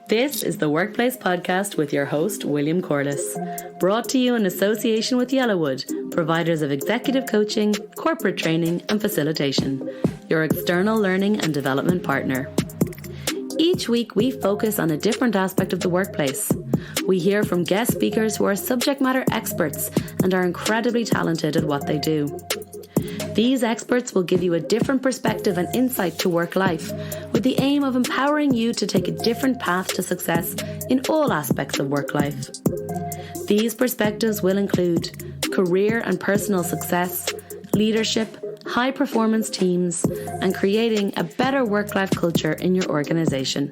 This is the Workplace Podcast with your host, William Corliss, brought to you in association with Yellowwood, providers of executive coaching, corporate training and facilitation, your external learning and development partner. Each week, we focus on a different aspect of the workplace. We hear from guest speakers who are subject matter experts and are incredibly talented at what they do. These experts will give you a different perspective and insight to work life, with the aim of empowering you to take a different path to success in all aspects of work life. These perspectives will include career and personal success, leadership, high-performance teams, and creating a better work-life culture in your organisation.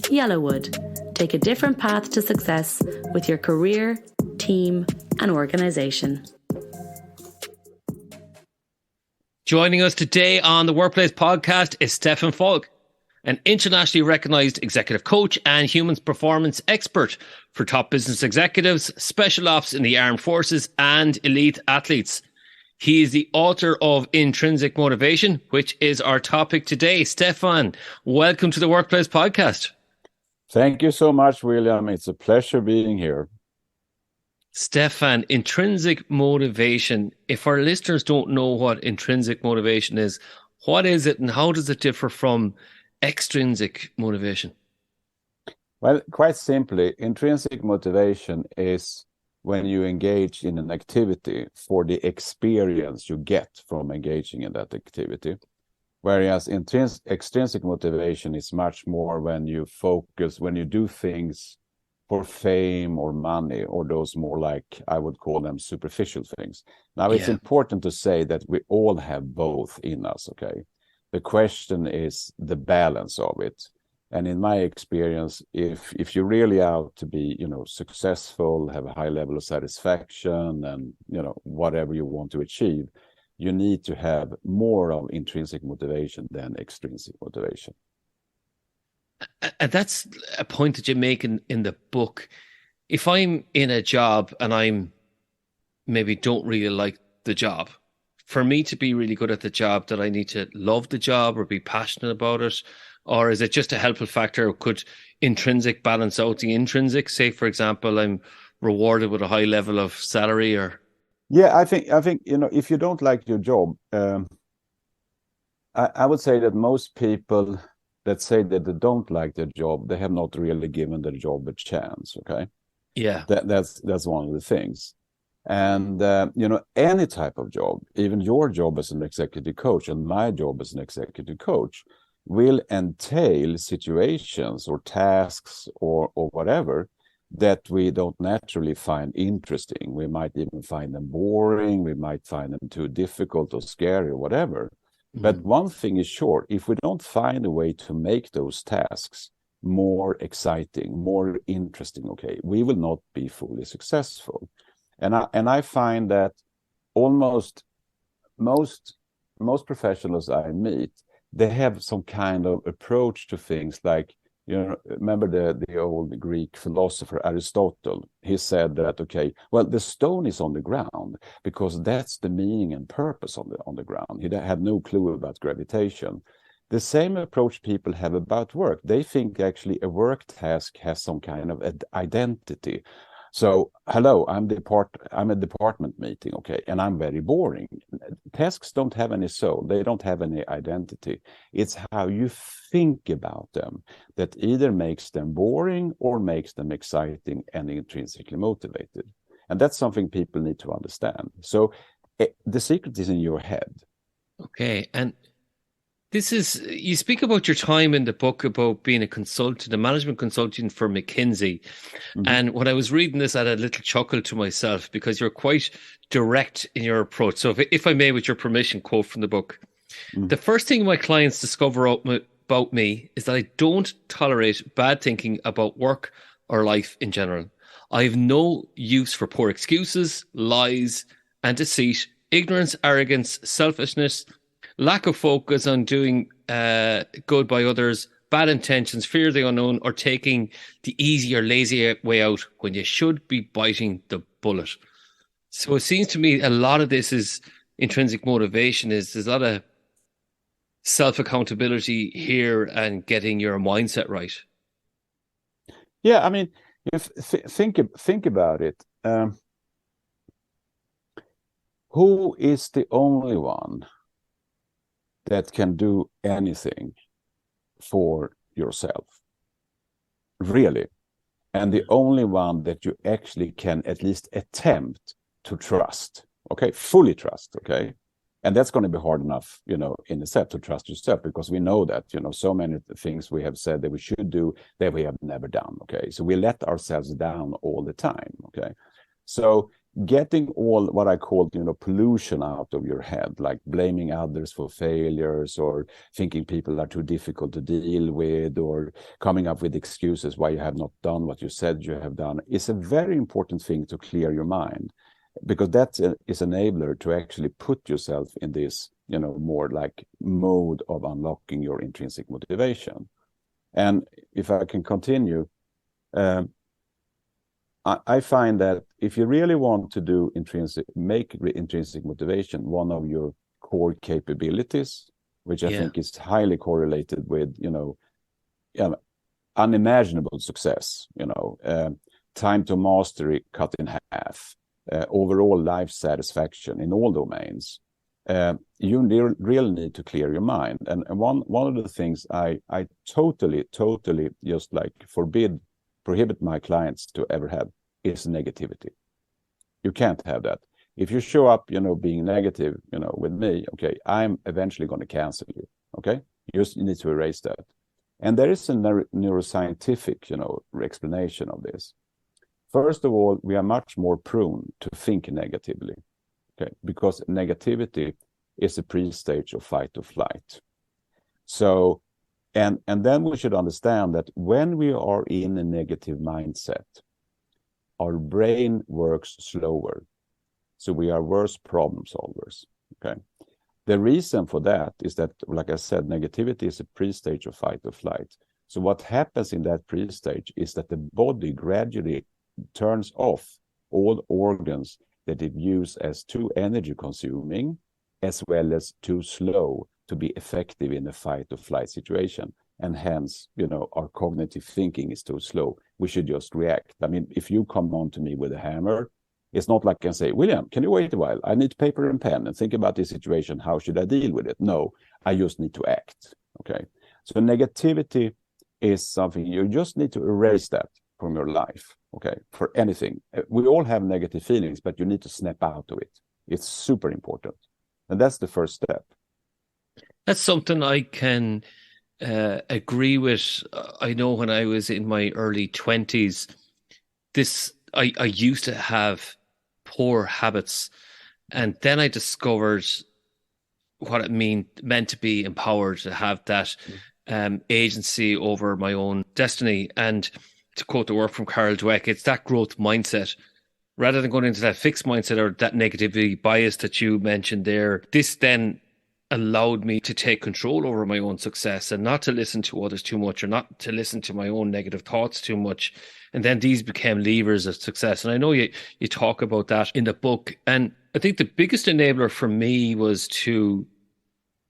Yellowwood. Take a different path to success with your career, team, and organisation. Joining us today on the Workplace Podcast is Stefan Falk, an internationally recognized executive coach and human performance expert for top business executives, special ops in the armed forces, and elite athletes. He is the author of Intrinsic Motivation, which is our topic today. Stefan, welcome to the Workplace Podcast. Thank you so much, William. It's a pleasure being here. Stefan, intrinsic motivation. If our listeners don't know what intrinsic motivation is, what is it and how does it differ from extrinsic motivation? Well, quite simply, intrinsic motivation is when you engage in an activity for the experience you get from engaging in that activity. Whereas extrinsic motivation is much more when you focus, when you do things for fame or money, or those more like, I would call them superficial things. Now, it's important to say that we all have both in us, okay? The question is the balance of it. And in my experience, if you're really out to be, successful, have a high level of satisfaction and, whatever you want to achieve, you need to have more of intrinsic motivation than extrinsic motivation. And that's a point that you make in the book. If I'm in a job and I'm maybe don't really like the job, for me to be really good at the job, that I need to love the job or be passionate about it? Or is it just a helpful factor? Could intrinsic balance out the intrinsic? Say, for example, I'm rewarded with a high level of salary or... Yeah, I think if you don't like your job, I would say that most people that say that they don't like their job, they have not really given their job a chance, okay? Yeah. That's one of the things. And, any type of job, even your job as an executive coach and my job as an executive coach, will entail situations or tasks or whatever that we don't naturally find interesting. We might even find them boring. We might find them too difficult or scary or whatever. But one thing is sure, if we don't find a way to make those tasks more exciting, more interesting, okay, we will not be fully successful. And I find that almost most professionals I meet, they have some kind of approach to things like, remember the old Greek philosopher Aristotle. He said that, okay, well, the stone is on the ground because that's the meaning and purpose on the ground. He had no clue about gravitation. The same approach people have about work. They think actually a work task has some kind of identity. So, hello, I'm a department meeting, okay, and I'm very boring. Tasks don't have any soul. They don't have any identity. It's how you think about them that either makes them boring or makes them exciting and intrinsically motivated. And that's something people need to understand. So the secret is in your head. Okay, and you speak about your time in the book about being a consultant, a management consultant for McKinsey. Mm-hmm. And when I was reading this, I had a little chuckle to myself because you're quite direct in your approach. So if I may, with your permission, quote from the book, the first thing my clients discover about me is that I don't tolerate bad thinking about work or life in general. I have no use for poor excuses, lies and deceit, ignorance, arrogance, selfishness, lack of focus on doing good by others, bad intentions, fear of the unknown, or taking the easy or lazy way out when you should be biting the bullet. So it seems to me a lot of this is intrinsic motivation. There's a lot of self-accountability here and getting your mindset right. Yeah, I mean, if think about it. Who is the only one that can do anything for yourself? Really? And the only one that you actually can at least attempt to trust, okay? Fully trust, okay? And that's going to be hard enough, in itself to trust yourself, because we know that, so many things we have said that we should do that we have never done, okay? So we let ourselves down all the time, okay? So getting all what I call, pollution out of your head, like blaming others for failures, or thinking people are too difficult to deal with, or coming up with excuses why you have not done what you said you have done, is a very important thing to clear your mind, because that is enabler to actually put yourself in this, more like mode of unlocking your intrinsic motivation. And if I can continue, I find that if you really want to do make intrinsic motivation one of your core capabilities, which I think is highly correlated with, unimaginable success, time to mastery cut in half, overall life satisfaction in all domains, you really need to clear your mind. And one of the things I totally just like prohibit my clients to ever have is negativity. You can't have that. If you show up, being negative, with me, okay, I'm eventually going to cancel you, okay? You just need to erase that. And there is a neuroscientific, explanation of this. First of all, we are much more prone to think negatively, okay? Because negativity is a pre-stage of fight or flight. So, and then we should understand that when we are in a negative mindset, our brain works slower. So we are worse problem solvers, okay? The reason for that is that, like I said, negativity is a pre-stage of fight or flight. So what happens in that pre-stage is that the body gradually turns off all organs that it views as too energy consuming, as well as too slow to be effective in a fight or flight situation. And hence, our cognitive thinking is too slow. We should just react. I mean, if you come on to me with a hammer, it's not like I can say, William, can you wait a while? I need paper and pen and think about this situation. How should I deal with it? No, I just need to act, okay? So negativity is something, you just need to erase that from your life, okay? For anything. We all have negative feelings, but you need to snap out of it. It's super important. And that's the first step. That's something I can agree with. I know when I was in my early 20s, I used to have poor habits, and then I discovered what it meant to be empowered, to have that agency over my own destiny. And to quote the work from Carol Dweck, it's that growth mindset. Rather than going into that fixed mindset or that negativity bias that you mentioned there, this then allowed me to take control over my own success and not to listen to others too much, or not to listen to my own negative thoughts too much. And then these became levers of success. And I know you talk about that in the book. And I think the biggest enabler for me was to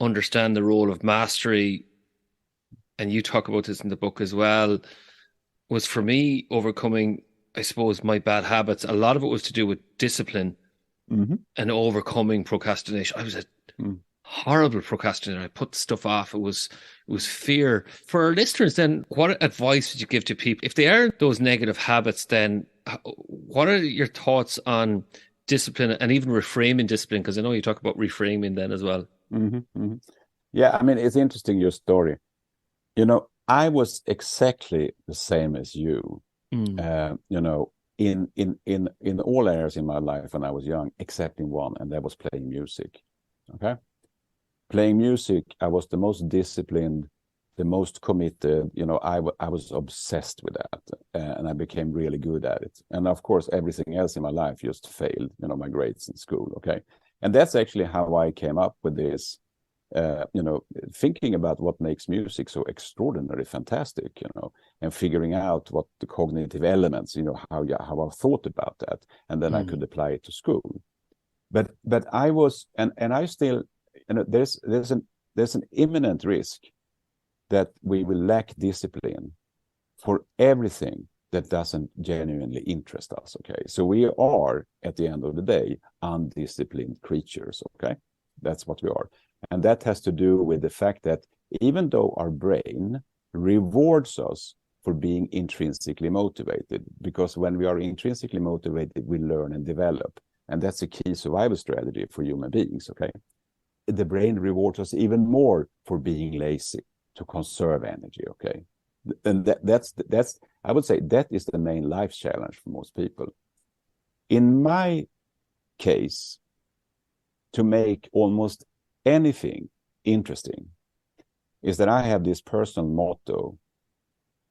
understand the role of mastery. And you talk about this in the book as well, was for me overcoming, I suppose, my bad habits. A lot of it was to do with discipline and overcoming procrastination. I was a horrible procrastinator. I put stuff off. It was fear. For our listeners, then, what advice would you give to people if they are those negative habits? Then, what are your thoughts on discipline and even reframing discipline? Because I know you talk about reframing then as well. Yeah, I mean, it's interesting, your story. I was exactly the same as you. In all areas in my life when I was young, except in one, and that was playing music. Okay. Playing music, I was the most disciplined, the most committed. I was obsessed with that, and I became really good at it. And of course, everything else in my life just failed. My grades in school. Okay, and that's actually how I came up with this. Thinking about what makes music so extraordinarily fantastic. And figuring out what the cognitive elements. How I thought about that, and then I could apply it to school. But I was, and I still. There's there's an imminent risk that we will lack discipline for everything that doesn't genuinely interest us, okay? So we are, at the end of the day, undisciplined creatures, okay? That's what we are. And that has to do with the fact that even though our brain rewards us for being intrinsically motivated, because when we are intrinsically motivated, we learn and develop. And that's a key survival strategy for human beings, okay? The brain rewards us even more for being lazy, to conserve energy, okay? And that's I would say that is the main life challenge for most people. In my case, to make almost anything interesting is that I have this personal motto: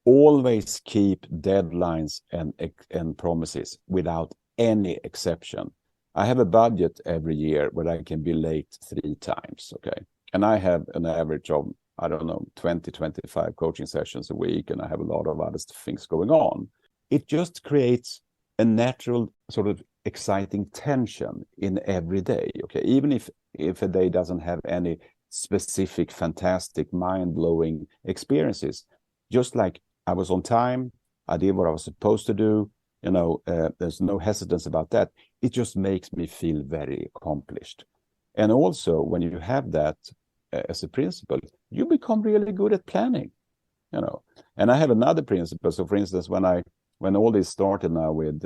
always keep deadlines and promises without any exception. I have a budget every year where I can be late 3 times, okay? And I have an average of, I don't know, 20, 25 coaching sessions a week, and I have a lot of other things going on. It just creates a natural sort of exciting tension in every day, okay? Even if a day doesn't have any specific, fantastic, mind-blowing experiences, just like I was on time, I did what I was supposed to do, there's no hesitance about that. It just makes me feel very accomplished. And also, when you have that as a principle, you become really good at planning, And I have another principle. So, for instance, when all this started now with,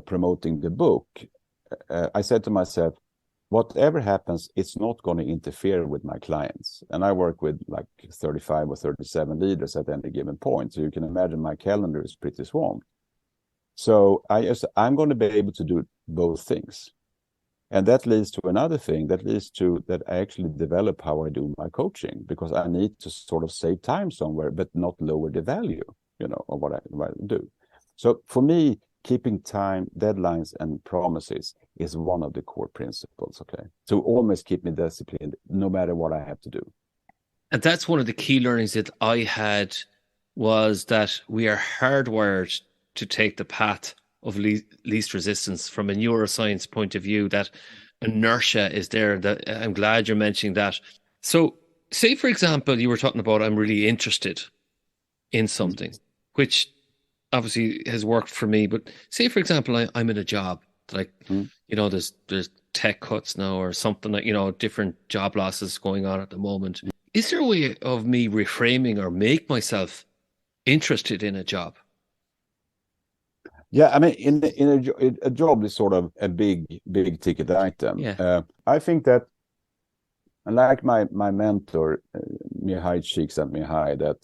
promoting the book, I said to myself, whatever happens, it's not going to interfere with my clients. And I work with like 35 or 37 leaders at any given point. So you can imagine my calendar is pretty swamped. So I'm going to be able to do both things. And that leads to another thing, that I actually develop how I do my coaching, because I need to sort of save time somewhere, but not lower the value, of what I do. So for me, keeping time, deadlines, and promises is one of the core principles, okay? So always keep me disciplined, no matter what I have to do. And that's one of the key learnings that I had, was that we are hardwired to take the path of least resistance from a neuroscience point of view, that inertia is there. That I'm glad you're mentioning that. So say, for example, you were talking about, I'm really interested in something, which obviously has worked for me. But say, for example, I'm in a job that there's tech cuts now or something, like, different job losses going on at the moment. Is there a way of me reframing or make myself interested in a job? Yeah, I mean, in a job is sort of a big ticket item. Yeah. I think that, like my mentor, Mihai Csikszentmihalyi, that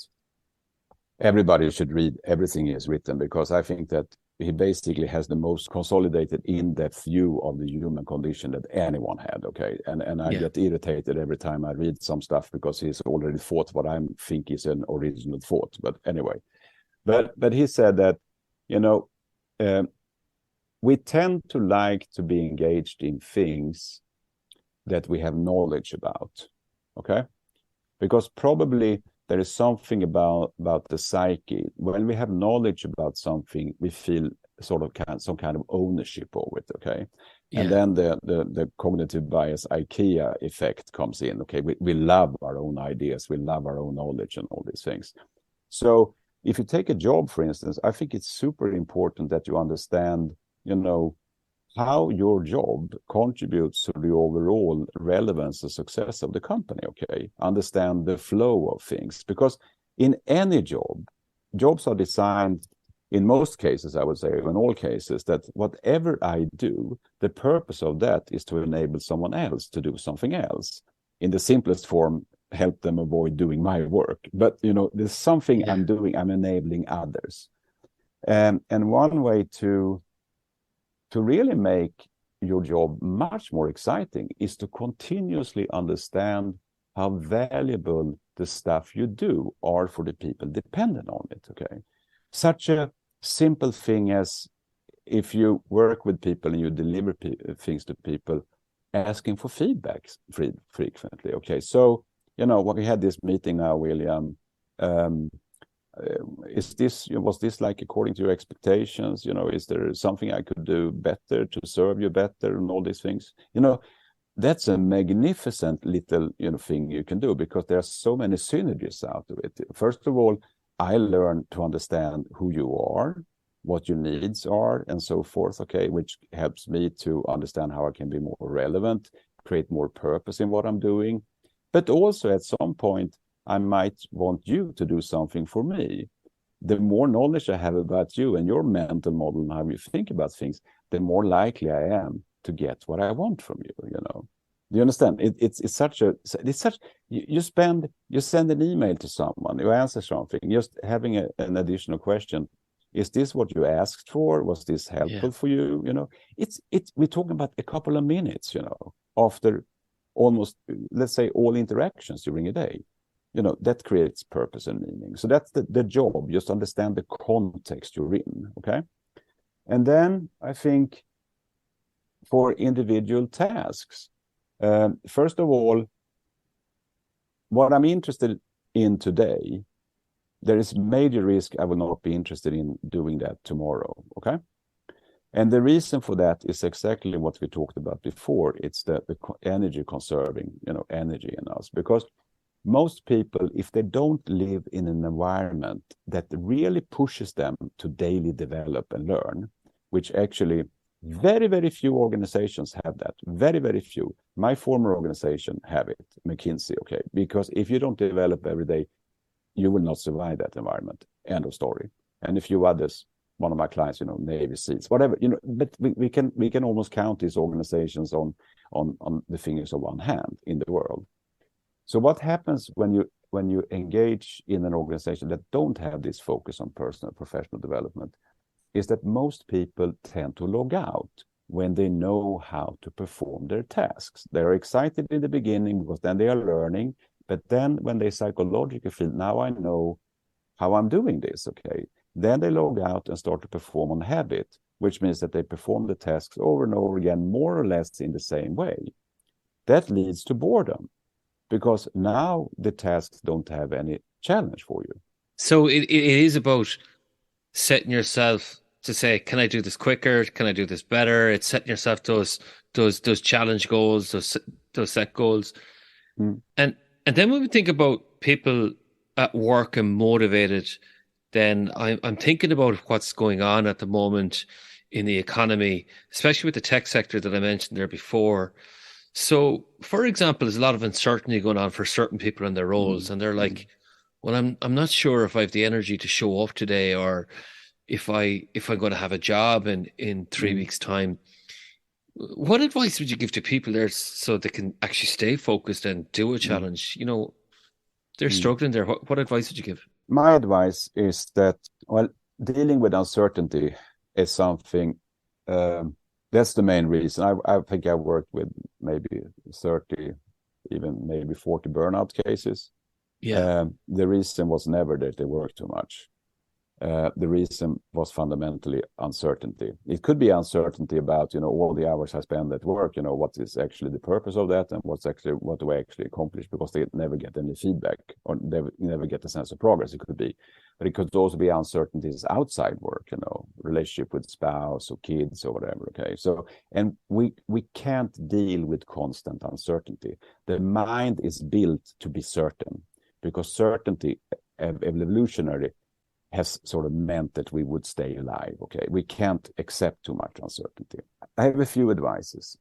everybody should read everything he has written, because I think that he basically has the most consolidated, in-depth view of the human condition that anyone had, okay? And I get irritated every time I read some stuff, because he's already thought what I think is an original thought. But anyway, but he said that, we tend to like to be engaged in things that we have knowledge about, okay? Because probably there is something about the psyche. When we have knowledge about something, we feel sort of some kind of ownership over it, okay? Yeah. And then the cognitive bias IKEA effect comes in, okay? We love our own ideas, we love our own knowledge and all these things. So if you take a job, for instance, I think it's super important that you understand, how your job contributes to the overall relevance and success of the company, okay? Understand the flow of things. Because in any job, jobs are designed, in most cases, I would say, in all cases, that whatever I do, the purpose of that is to enable someone else to do something else. In the simplest form, help them avoid doing my work. But, there's something I'm doing, I'm enabling others. And one way to really make your job much more exciting is to continuously understand how valuable the stuff you do are for the people dependent on it, okay? Such a simple thing as, if you work with people and you deliver things to people, asking for feedback frequently, okay? So, when we had this meeting now, William, was this like according to your expectations? Is there something I could do better to serve you better, and all these things? that's a magnificent little thing you can do, because there are so many synergies out of it. First of all, I learn to understand who you are, what your needs are, and so forth, okay, which helps me to understand how I can be more relevant, create more purpose in what I'm doing. But also at some point, I might want you to do something for me. The more knowledge I have about you and your mental model and how you think about things, the more likely I am to get what I want from you, Do you understand? You send an email to someone, you answer something, just having an additional question. Is this what you asked for? Was this helpful for you? We're talking about a couple of minutes, after almost, let's say, all interactions during a day. That creates purpose and meaning. So that's the job, just understand the context you're in, okay? And then I think for individual tasks, first of all, what I'm interested in today, there is major risk I will not be interested in doing that tomorrow, okay? And the reason for that is exactly what we talked about before. It's the energy conserving, energy in us. Because most people, if they don't live in an environment that really pushes them to daily develop and learn, which actually very, very few organizations have that. Very, very few. My former organization have it, McKinsey, okay? Because if you don't develop every day, you will not survive that environment. End of story. And a few others, one of my clients, Navy SEALs, whatever, but we can almost count these organizations on the fingers of one hand in the world. So what happens when you engage in an organization that don't have this focus on personal professional development is that most people tend to log out when they know how to perform their tasks. They're excited in the beginning because then they are learning, but then when they psychologically feel, now I know how I'm doing this, okay, then they log out and start to perform on habit, which means that they perform the tasks over and over again, more or less in the same way. That leads to boredom, because now the tasks don't have any challenge for you. So it is about setting yourself to say, can I do this quicker? Can I do this better? It's setting yourself those challenge goals, those set goals. And then when we think about people at work and motivated, then I'm thinking about what's going on at the moment in the economy, especially with the tech sector that I mentioned there before. So, for example, there's a lot of uncertainty going on for certain people in their roles, and they're like, well, I'm not sure if I have the energy to show up today, or if I'm going to have a job in 3 weeks' time. What advice would you give to people there so they can actually stay focused and do a challenge? They're struggling there. What advice would you give? My advice is that, well, dealing with uncertainty is something, that's the main reason. I think I worked with maybe 30, even maybe 40 burnout cases. Yeah. The reason was never that they worked too much. The reason was fundamentally uncertainty. It could be uncertainty about, all the hours I spend at work, what is actually the purpose of that, and what do I actually accomplish, because they never get any feedback, or they never get a sense of progress. It could be, but it could also be uncertainties outside work, relationship with spouse or kids or whatever. Okay. So, and we can't deal with constant uncertainty. The mind is built to be certain, because certainty, evolutionary, has sort of meant that we would stay alive, okay? We can't accept too much uncertainty. I have a few advices.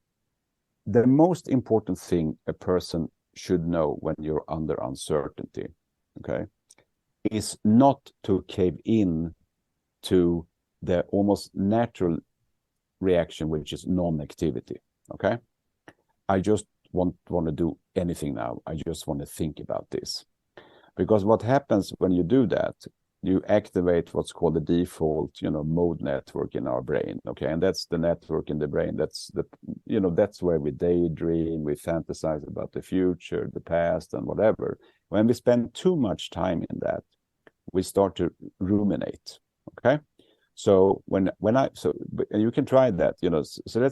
The most important thing a person should know when you're under uncertainty, okay, is not to cave in to the almost natural reaction, which is non-activity, okay? I just want to do anything now. I just want to think about this. Because what happens when you do that, you activate what's called the default, mode network in our brain. Okay. And that's the network in the brain. That's that's where we daydream, we fantasize about the future, the past, and whatever. When we spend too much time in that, we start to ruminate. Okay. So you can try that, so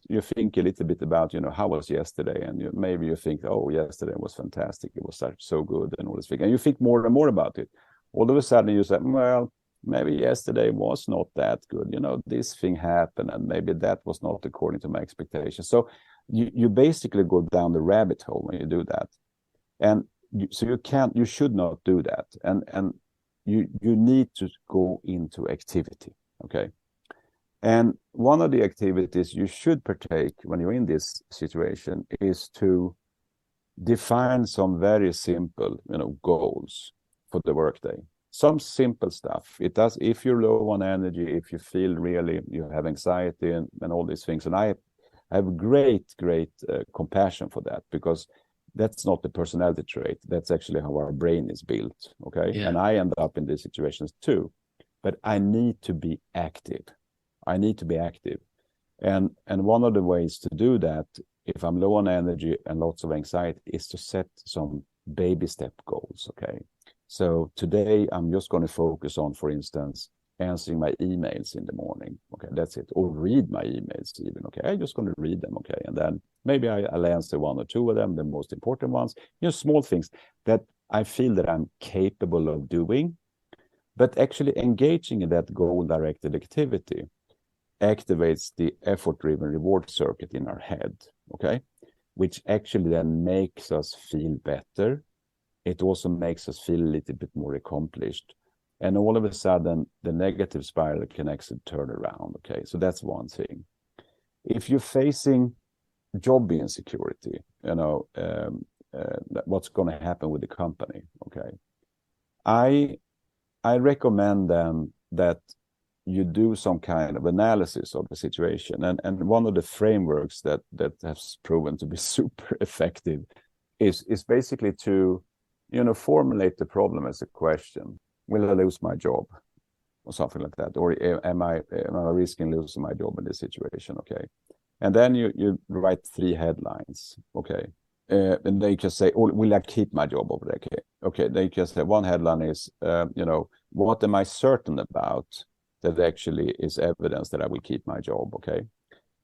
you think a little bit about, how was yesterday? And maybe you think, oh, yesterday was fantastic. It was so good and all this thing. And you think more and more about it. All of a sudden you say, well, maybe yesterday was not that good. This thing happened, and maybe that was not according to my expectations. So you basically go down the rabbit hole when you do that. And you should not do that. And you need to go into activity, okay? And one of the activities you should partake when you're in this situation is to define some very simple, goals for the workday. Some simple stuff. It does, if you're low on energy, if you feel really you have anxiety and all these things. And I have great compassion for that, because that's not the personality trait. That's actually how our brain is built, okay? Yeah. And I end up in these situations too. But I need to be active. I need to be active. And one of the ways to do that, if I'm low on energy and lots of anxiety, is to set some baby step goals, okay? So today I'm just going to focus on, for instance, answering my emails in the morning. Okay, that's it. Or read my emails even. Okay, I'm just going to read them. Okay, and then maybe I'll answer one or two of them, the most important ones. Small things that I feel that I'm capable of doing. But actually engaging in that goal-directed activity activates the effort-driven reward circuit in our head. Okay, which actually then makes us feel better. It also makes us feel a little bit more accomplished. And all of a sudden, the negative spiral can actually turn around, okay? So that's one thing. If you're facing job insecurity, what's going to happen with the company, okay? I recommend then that you do some kind of analysis of the situation. And one of the frameworks that has proven to be super effective is basically to formulate the problem as a question. Will I lose my job? Or something like that. Or am I risking losing my job in this situation? Okay. And then you write 3 headlines. Okay. And they just say, oh, will I keep my job over there? Okay. Okay. They just say, one headline is, what am I certain about that actually is evidence that I will keep my job? Okay.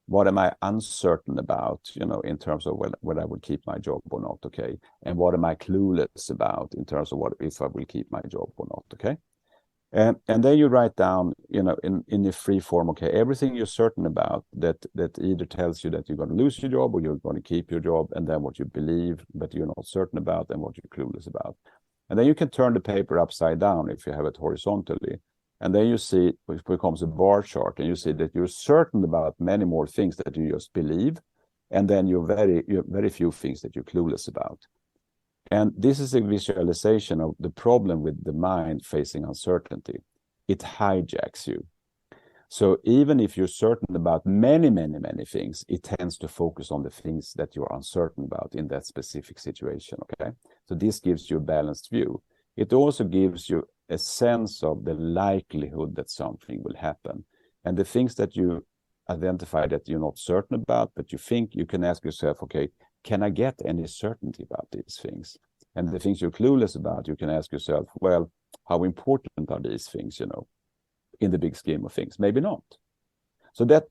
What am I uncertain about, in terms of whether I will keep my job or not, okay? And what am I clueless about in terms of if I will keep my job or not, okay? And then you write down, in a free form, okay, everything you're certain about that either tells you that you're going to lose your job or you're going to keep your job, and then what you believe but you're not certain about and what you're clueless about. And then you can turn the paper upside down if you have it horizontally. And then you see it becomes a bar chart, and you see that you're certain about many more things that you just believe, and then you're very few things that you're clueless about. And this is a visualization of the problem with the mind facing uncertainty. It hijacks you. So even if you're certain about many things, it tends to focus on the things that you're uncertain about in that specific situation, okay? So this gives you a balanced view. It also gives you a sense of the likelihood that something will happen. And the things that you identify that you're not certain about, but you think, you can ask yourself, okay, can I get any certainty about these things? And the things you're clueless about, you can ask yourself, well, how important are these things, in the big scheme of things? Maybe not. So that,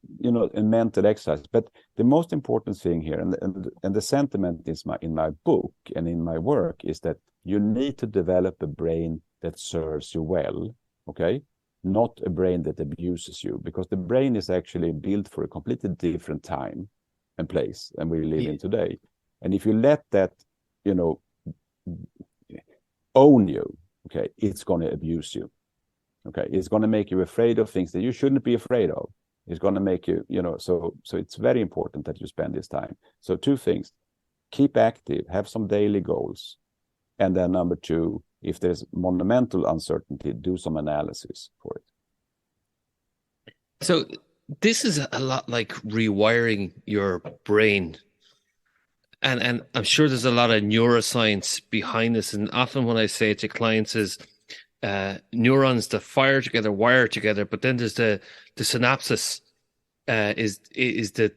a mental exercise. But the most important thing here, and the sentiment is in my book and in my work, is that you need to develop a brain that serves you well, okay? Not a brain that abuses you, because the brain is actually built for a completely different time and place than we live in today. And if you let that, own you, okay, it's going to abuse you, okay? It's going to make you afraid of things that you shouldn't be afraid of. It's going to make you, so it's very important that you spend this time. So 2 things: keep active, have some daily goals. And then number 2, if there's monumental uncertainty, do some analysis for it. So this is a lot like rewiring your brain. And I'm sure there's a lot of neuroscience behind this. And often when I say it to clients is neurons that fire together, wire together, but then there's the synapses is the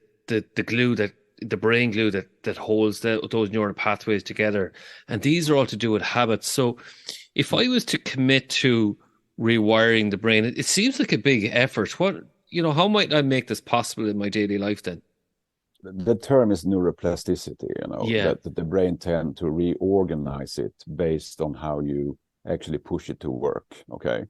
glue, that the brain glue that holds those neural pathways together. And these are all to do with habits. So if I was to commit to rewiring the brain, it seems like a big effort. How might I make this possible in my daily life then? The term is neuroplasticity, that the brain tend to reorganize it based on how you actually push it to work, okay?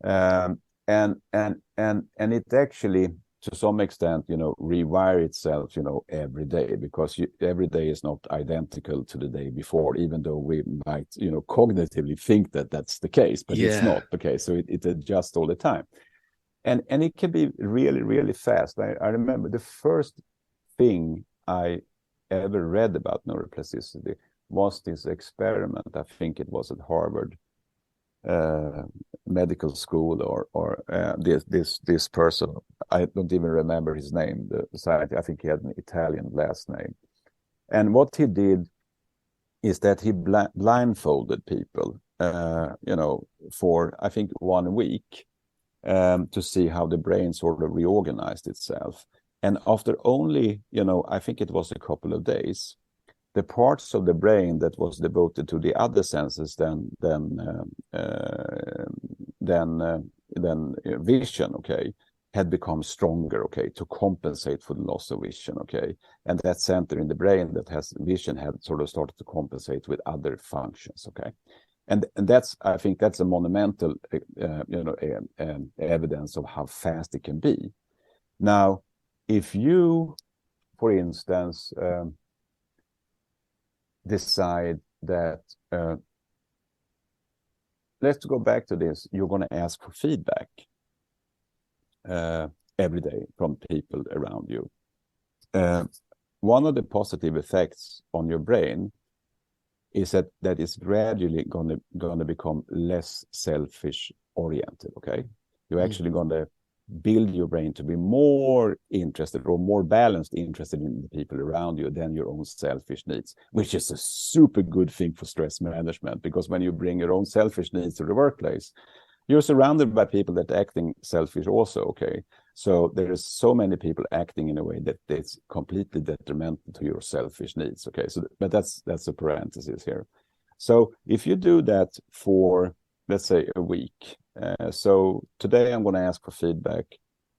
And it actually, to some extent, rewire itself, every day, because every day is not identical to the day before, even though we might, cognitively think that that's the case, but it's not. Okay, so it adjusts all the time. And it can be really, really fast. I remember the first thing I ever read about neuroplasticity was this experiment. I think it was at Harvard medical school, or this person. I don't even remember his name. The scientist, I think he had an Italian last name. And what he did is that he blindfolded people, for I think 1 week, to see how the brain sort of reorganized itself. And after only, I think it was a couple of days, the parts of the brain that was devoted to the other senses than vision, okay, had become stronger, okay, to compensate for the loss of vision, okay. And that center in the brain that has vision had sort of started to compensate with other functions, okay. And that's, I think that's a monumental, evidence of how fast it can be. Now, if you, for instance, decide that, let's go back to this, you're going to ask for feedback every day from people around you. One of the positive effects on your brain is that it's gradually going to become less selfish oriented, okay? You're actually going to build your brain to be more interested or more balanced, interested in the people around you than your own selfish needs, which is a super good thing for stress management, because when you bring your own selfish needs to the workplace, you're surrounded by people that are acting selfish also, okay? So there's so many people acting in a way that it's completely detrimental to your selfish needs, okay? So, but that's a parenthesis here. So if you do that for, let's say, a week, so today I'm going to ask for feedback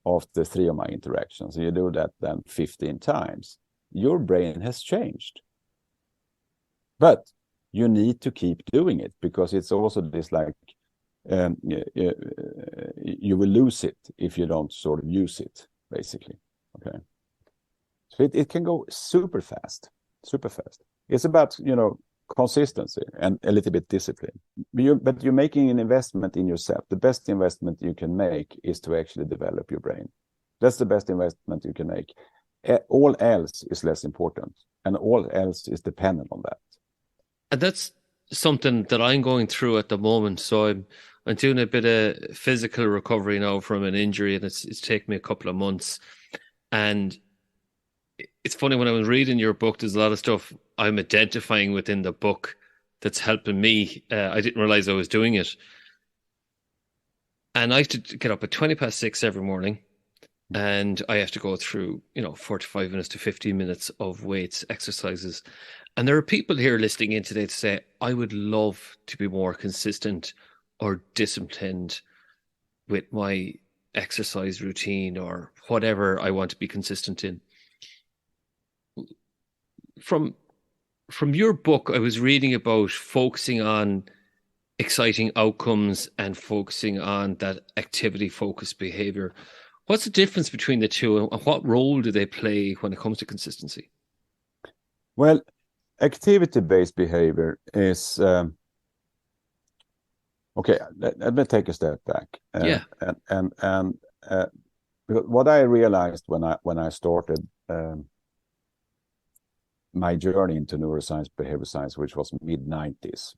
after 3 of my interactions, and you do that then 15 times, your brain has changed. But you need to keep doing it, because it's also this like, you will lose it if you don't sort of use it, basically, okay? So it can go super fast. It's about, consistency and a little bit discipline. But you're making an investment in yourself. The best investment you can make is to actually develop your brain. That's the best investment you can make. All else is less important, and all else is dependent on that. And that's something that I'm going through at the moment. So I'm doing a bit of physical recovery now from an injury, and it's taken me a couple of months. And it's funny, when I was reading your book, there's a lot of stuff I'm identifying within the book that's helping me. I didn't realize I was doing it. And I have to get up at 6:20 every morning, and I have to go through, 45 minutes to 15 minutes of weights exercises. And there are people here listening in today to say, I would love to be more consistent or disciplined with my exercise routine or whatever I want to be consistent in. From your book, I was reading about focusing on exciting outcomes and focusing on that activity-focused behavior. What's the difference between the two, and what role do they play when it comes to consistency? Well, activity-based behavior is okay. Let me take a step back. And what I realized when I started my journey into neuroscience, behavior science, which was mid-90s,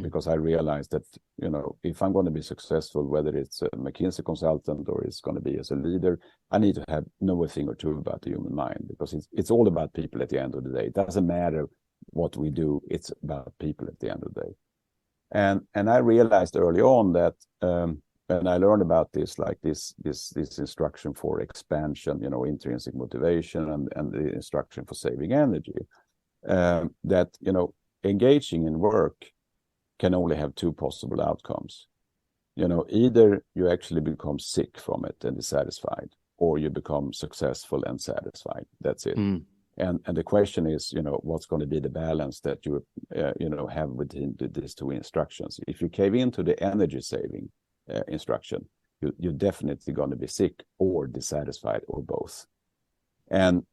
because I realized that, if I'm going to be successful, whether it's a McKinsey consultant or it's going to be as a leader, I need to know a thing or two about the human mind, because it's all about people at the end of the day. It doesn't matter what we do, it's about people at the end of the day. And I realized early on that, and I learned about this, like this instruction for expansion, intrinsic motivation, and the instruction for saving energy, that, engaging in work can only have 2 possible outcomes. Either you actually become sick from it and dissatisfied, or you become successful and satisfied. That's it. And the question is, what's going to be the balance that you, have within these 2 instructions? If you cave into the energy saving instruction, you're definitely going to be sick or dissatisfied or both. And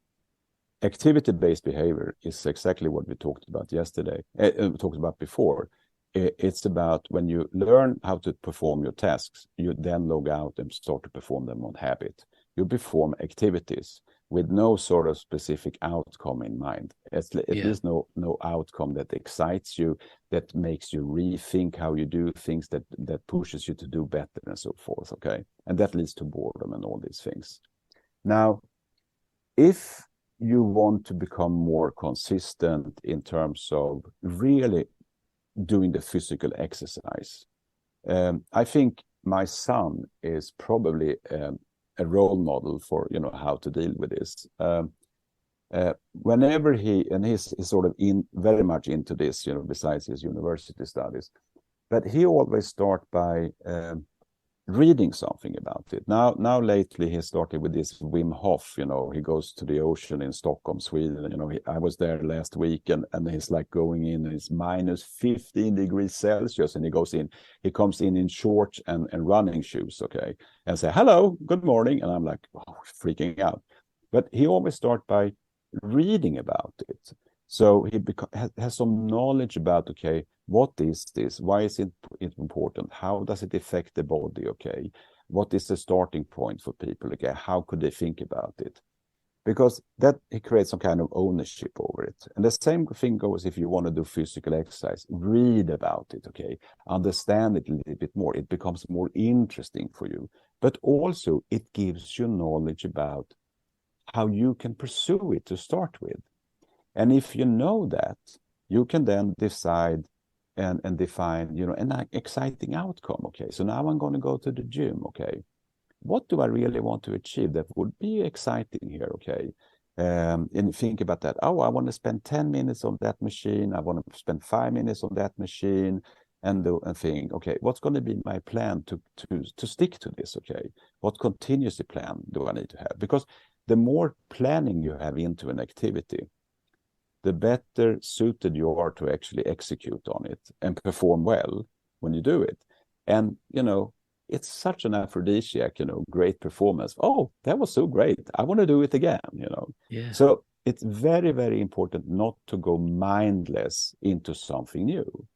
activity-based behavior is exactly what we talked about yesterday, talked about before. It's about when you learn how to perform your tasks, you then log out and start to perform them on habit. You perform activities with no sort of specific outcome in mind. At least no outcome that excites you, that makes you rethink how you do things, that pushes you to do better and so forth, okay? And that leads to boredom and all these things. Now, if you want to become more consistent in terms of really doing the physical exercise, I think my son is probably a role model for how to deal with this. Whenever he's sort of very much into this, besides his university studies, but he always start by reading something about it. Now lately he started with this Wim Hof. He goes to the ocean in Stockholm, Sweden. I was there last week, and he's like going in, and it's minus 15 degrees Celsius, and he comes in shorts and running shoes, okay, and say hello, good morning, and I'm like, oh, freaking out. But he always start by reading about it, so he has some knowledge about, okay, what is this? Why is it important? How does it affect the body? Okay, what is the starting point for people? Okay, how could they think about it? Because that it creates some kind of ownership over it. And the same thing goes if you want to do physical exercise. Read about it. Okay, understand it a little bit more. It becomes more interesting for you. But also, it gives you knowledge about how you can pursue it to start with. And if you know that, you can then decide and define, an exciting outcome. Okay, so now I'm going to go to the gym. Okay, what do I really want to achieve that would be exciting here? Okay, and think about that. Oh, I want to spend 10 minutes on that machine. I want to spend 5 minutes on that machine, and think, okay, what's going to be my plan to stick to this? Okay, what contingency plan do I need to have? Because the more planning you have into an activity, the better suited you are to actually execute on it and perform well when you do it. And, it's such an aphrodisiac, great performance. Oh, that was so great. I want to do it again, Yeah. So it's very, very important not to go mindless into something new,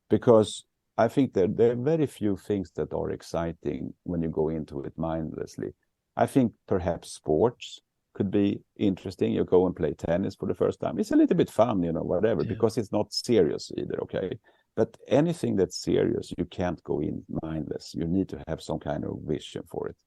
because I think that there are very few things that are exciting when you go into it mindlessly. I think perhaps sports could be interesting. You go and play tennis for the first time. It's a little bit fun, whatever, because it's not serious either, okay? But anything that's serious, you can't go in mindless. You need to have some kind of vision for it.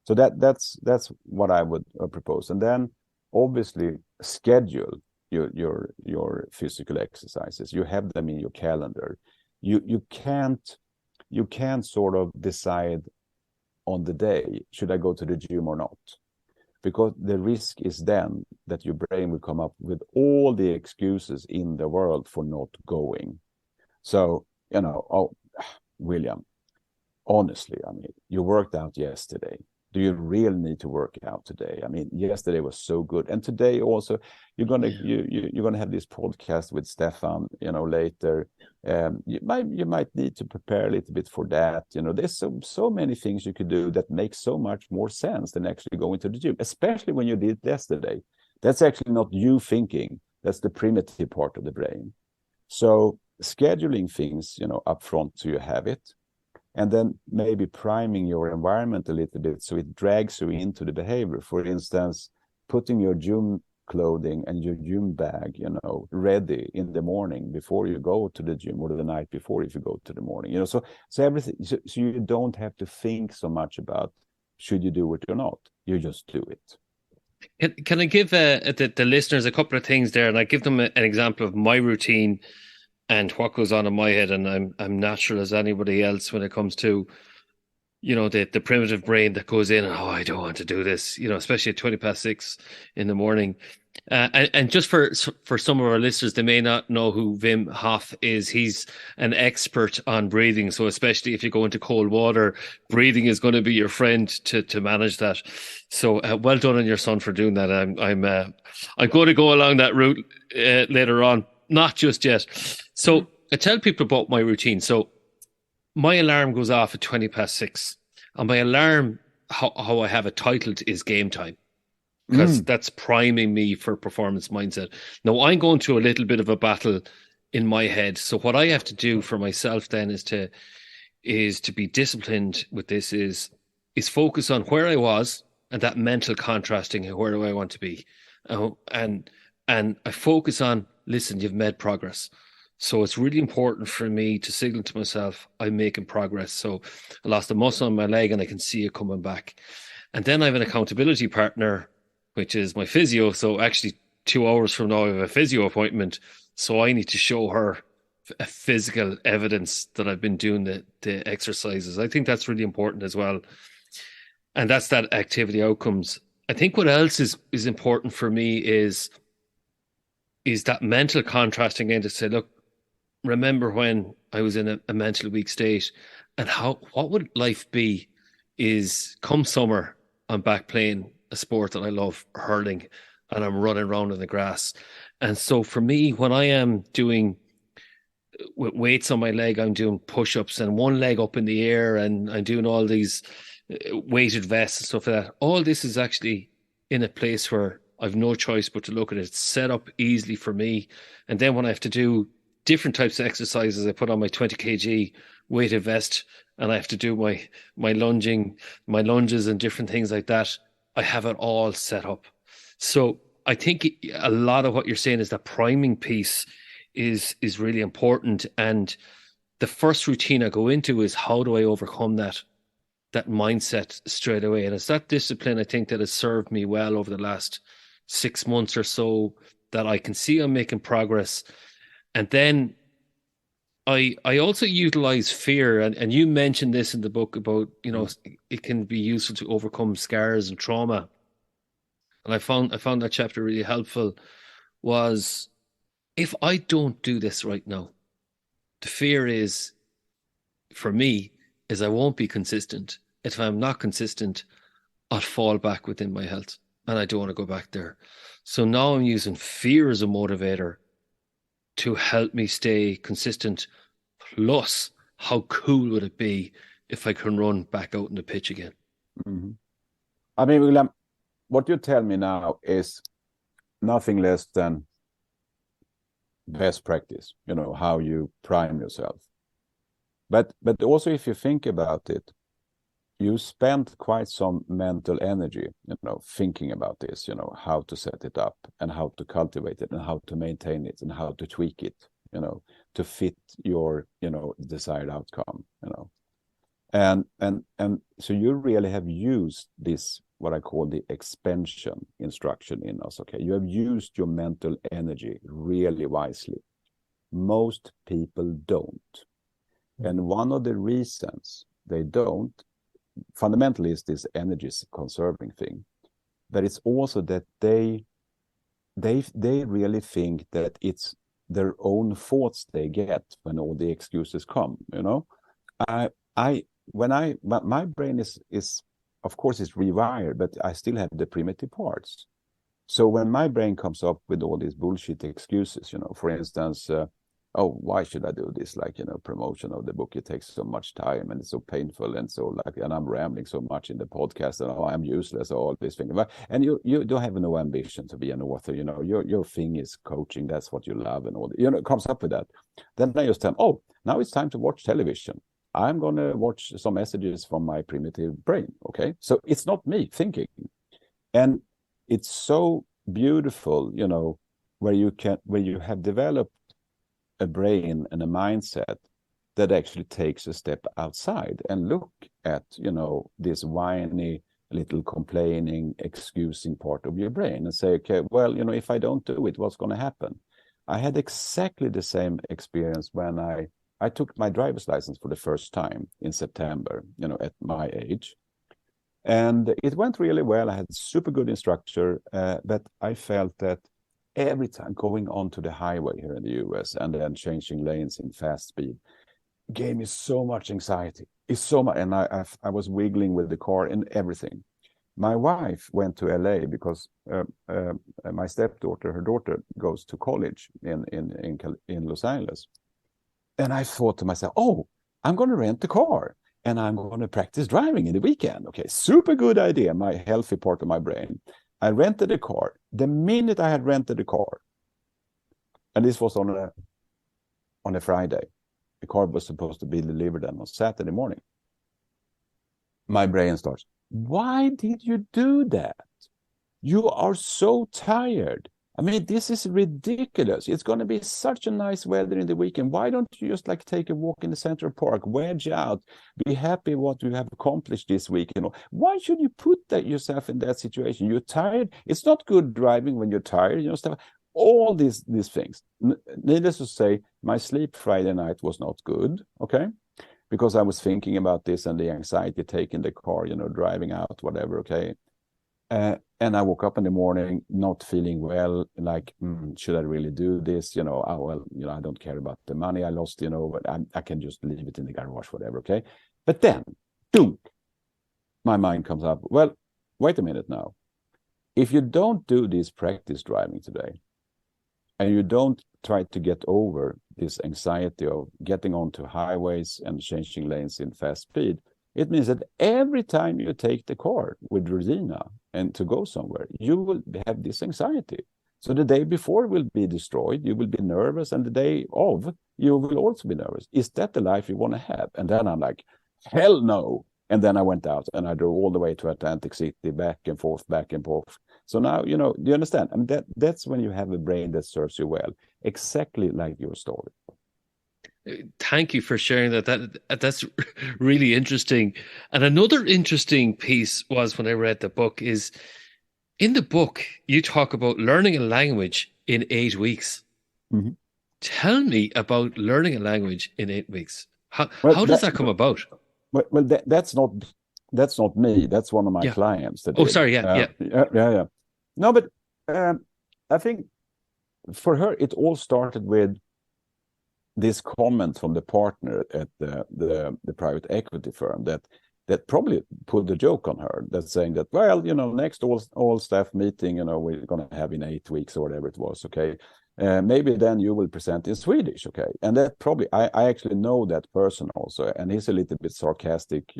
So that's what I would propose. And then obviously schedule your physical exercises. You have them in your calendar. You can't sort of decide on the day, should I go to the gym or not? Because the risk is then that your brain will come up with all the excuses in the world for not going. So, oh, William, honestly, you worked out yesterday. Do you really need to work out today? Yesterday was so good, and today also you're gonna have this podcast with Stefan, later. You might need to prepare a little bit for that. There's so many things you could do that makes so much more sense than actually going to the gym, especially when you did it yesterday. That's actually not you thinking. That's the primitive part of the brain. So scheduling things, up front so you have it. And then maybe priming your environment a little bit so it drags you into the behavior. For instance, putting your gym clothing and your gym bag, ready in the morning before you go to the gym, or the night before if you go to the morning. So everything. So you don't have to think so much about should you do it or not. You just do it. Can I give the listeners a couple of things there, and I give them an example of my routine and what goes on in my head, and I'm natural as anybody else when it comes to, the primitive brain that goes in, oh, I don't want to do this, especially at 6:20 in the morning. And just for some of our listeners, they may not know who Wim Hof is. He's an expert on breathing. So especially if you go into cold water, breathing is going to be your friend to manage that. So well done on your son for doing that. I'm going to go along that route later on, not just yet. So I tell people about my routine. So my alarm goes off at 6:20. And my alarm, how I have it titled, is game time, because that's priming me for performance mindset. Now I'm going through a little bit of a battle in my head. So what I have to do for myself then is to be disciplined with this, is focus on where I was and that mental contrasting, where do I want to be? And I focus on, listen, you've made progress. So it's really important for me to signal to myself, I'm making progress. So I lost a muscle on my leg and I can see it coming back. And then I have an accountability partner, which is my physio. So actually 2 hours from now, I have a physio appointment. So I need to show her a physical evidence that I've been doing the exercises. I think that's really important as well. And that's that activity outcomes. I think what else is important for me is that mental contrasting again, to say, look, remember when I was in a mentally weak state, and what would life be is come summer, I'm back playing a sport that I love, hurling, and I'm running around in the grass. And so for me, when I am doing with weights on my leg, I'm doing push-ups and one leg up in the air, and I'm doing all these weighted vests and stuff like that. All this is actually in a place where I've no choice but to look at it. It's set up easily for me. And then when I have to do different types of exercises, I put on my 20 kg weighted vest and I have to do my lunges and different things like that. I have it all set up. So I think a lot of what you're saying is that priming piece is really important. And the first routine I go into is, how do I overcome that mindset straight away? And it's that discipline, I think, that has served me well over the last 6 months or so, that I can see I'm making progress. And then I also utilize fear. And you mentioned this in the book about, it can be useful to overcome scars and trauma. And I found that chapter really helpful. Was, if I don't do this right now, the fear is, for me, is I won't be consistent. If I'm not consistent, I'll fall back within my health, and I don't want to go back there. So now I'm using fear as a motivator to help me stay consistent. Plus, how cool would it be if I can run back out in the pitch again? Mm-hmm. I mean, William, what you tell me now is nothing less than best practice, how you prime yourself. But also, if you think about it, you spent quite some mental energy, thinking about this, how to set it up and how to cultivate it and how to maintain it and how to tweak it, to fit your, desired outcome, And so you really have used this, what I call the expansion instruction in us. Okay, you have used your mental energy really wisely. Most people don't. And one of the reasons they don't, fundamentally, is this energy conserving thing. But it's also that they really think that it's their own thoughts they get when all the excuses come. My brain is of course it's rewired, but I still have the primitive parts. So when my brain comes up with all these bullshit excuses, for instance, why should I do this? Like, promotion of the book, it takes so much time and it's so painful and so and I'm rambling so much in the podcast and I'm useless, all these things. And you don't have no ambition to be an author, your thing is coaching, that's what you love and all that, it comes up with that. Then I just tell, now it's time to watch television. I'm going to watch some messages from my primitive brain. Okay. So it's not me thinking. And it's so beautiful, where you have developed a brain and a mindset that actually takes a step outside and look at, this whiny little complaining, excusing part of your brain and say, okay, well, if I don't do it, what's going to happen? I had exactly the same experience when I took my driver's license for the first time in September, at my age. And it went really well. I had a super good instructor, but I felt that every time going onto the highway here in the US and then changing lanes in fast speed gave me so much anxiety. It's so much, and I was wiggling with the car and everything. My wife went to LA because my stepdaughter, her daughter, goes to college in Los Angeles. And I thought to myself, I'm going to rent a car. and I'm going to practice driving in the weekend. Okay, super good idea, my healthy part of my brain. I rented a car. The minute I had rented a car, and this was on a Friday, the car was supposed to be delivered on Saturday morning. My brain starts, why did you do that? You are so tired. I mean, this is ridiculous. It's going to be such a nice weather in the weekend. Why don't you just like take a walk in the Central Park, wedge out, be happy what you have accomplished this week? Why should you put yourself in that situation? You're tired. It's not good driving when you're tired. Stuff. All these things. Needless to say, my sleep Friday night was not good. Okay, because I was thinking about this and the anxiety taking the car, driving out, whatever. Okay. And I woke up in the morning not feeling well, like, should I really do this? I don't care about the money I lost, but I can just leave it in the garage, whatever, okay? But then, boom, my mind comes up, well, wait a minute now. If you don't do this practice driving today, and you don't try to get over this anxiety of getting onto highways and changing lanes in fast speed, it means that every time you take the car with Regina and to go somewhere, you will have this anxiety. So the day before will be destroyed, you will be nervous, and the day of, you will also be nervous. Is that the life you want to have? And then I'm like, hell no. And then I went out and I drove all the way to Atlantic City, back and forth, back and forth. So now, do you understand? I mean, that's when you have a brain that serves you well, exactly like your story. Thank you for sharing that. That's really interesting. And another interesting piece was when I read the book is in the book, you talk about learning a language in 8 weeks. Mm-hmm. Tell me about learning a language in 8 weeks. How does that come about? Well, that's not me. That's one of my clients. That did. Sorry. Yeah. No, but I think for her, it all started with this comment from the partner at the private equity firm that probably pulled a joke on her, that's saying that, well, next all staff meeting, we're going to have in 8 weeks or whatever it was. Okay. Maybe then you will present in Swedish. Okay. And that probably, I actually know that person also, and he's a little bit sarcastic,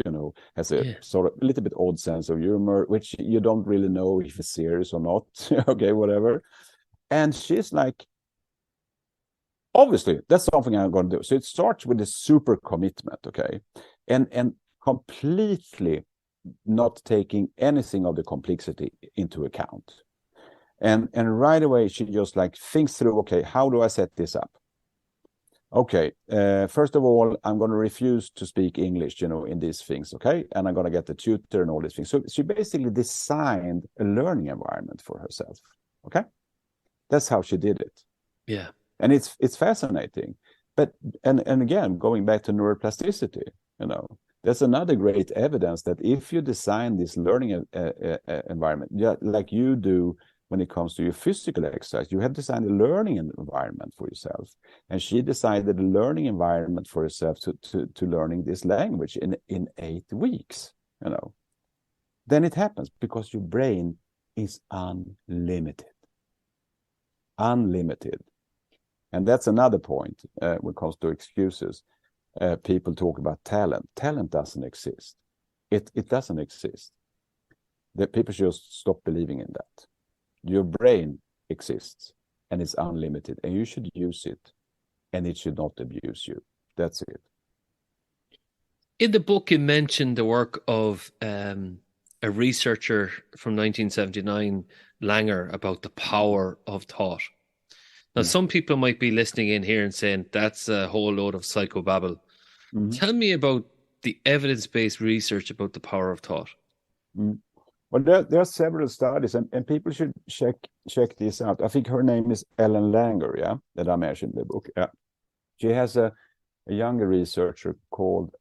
has a sort of a little bit odd sense of humor, which you don't really know if it's serious or not. Okay, whatever. And she's like, obviously, that's something I'm going to do. So it starts with a super commitment, okay? And completely not taking anything of the complexity into account. And right away, she just like thinks through, okay, how do I set this up? Okay, first of all, I'm going to refuse to speak English, in these things, okay? And I'm going to get the tutor and all these things. So she basically designed a learning environment for herself, okay? That's how she did it. Yeah. And it's fascinating. But and again, going back to neuroplasticity, that's another great evidence that if you design this learning environment, like you do when it comes to your physical exercise, you have designed a learning environment for yourself. And she decided a learning environment for herself to learning this language in 8 weeks, Then it happens because your brain is unlimited. Unlimited. And that's another point when it comes to excuses. People talk about talent. Talent doesn't exist. It doesn't exist. The people should just stop believing in that. Your brain exists and it's unlimited, and you should use it, and it should not abuse you. That's it. In the book, you mentioned the work of a researcher from 1979, Langer, about the power of thought. Now, some people might be listening in here and saying, that's a whole load of psychobabble. Mm-hmm. Tell me about the evidence-based research about the power of thought. Mm. Well, there are several studies, and people should check this out. I think her name is Ellen Langer, that I mentioned in the book. Yeah. She has a younger researcher called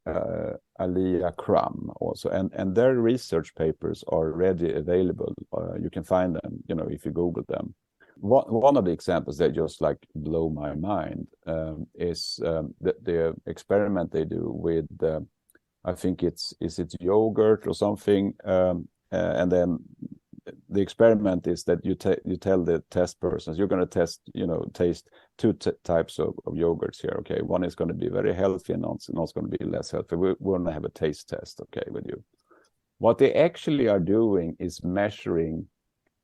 Alia Crum also, and their research papers are readily available. You can find them, if you Google them. One of the examples that just like blow my mind is the experiment they do with, I think it's yogurt or something, and then the experiment is that you tell the test persons you're going to taste two types of yogurts here. Okay, one is going to be very healthy and one's going to be less healthy. We're going to have a taste test, okay, with you. What they actually are doing is measuring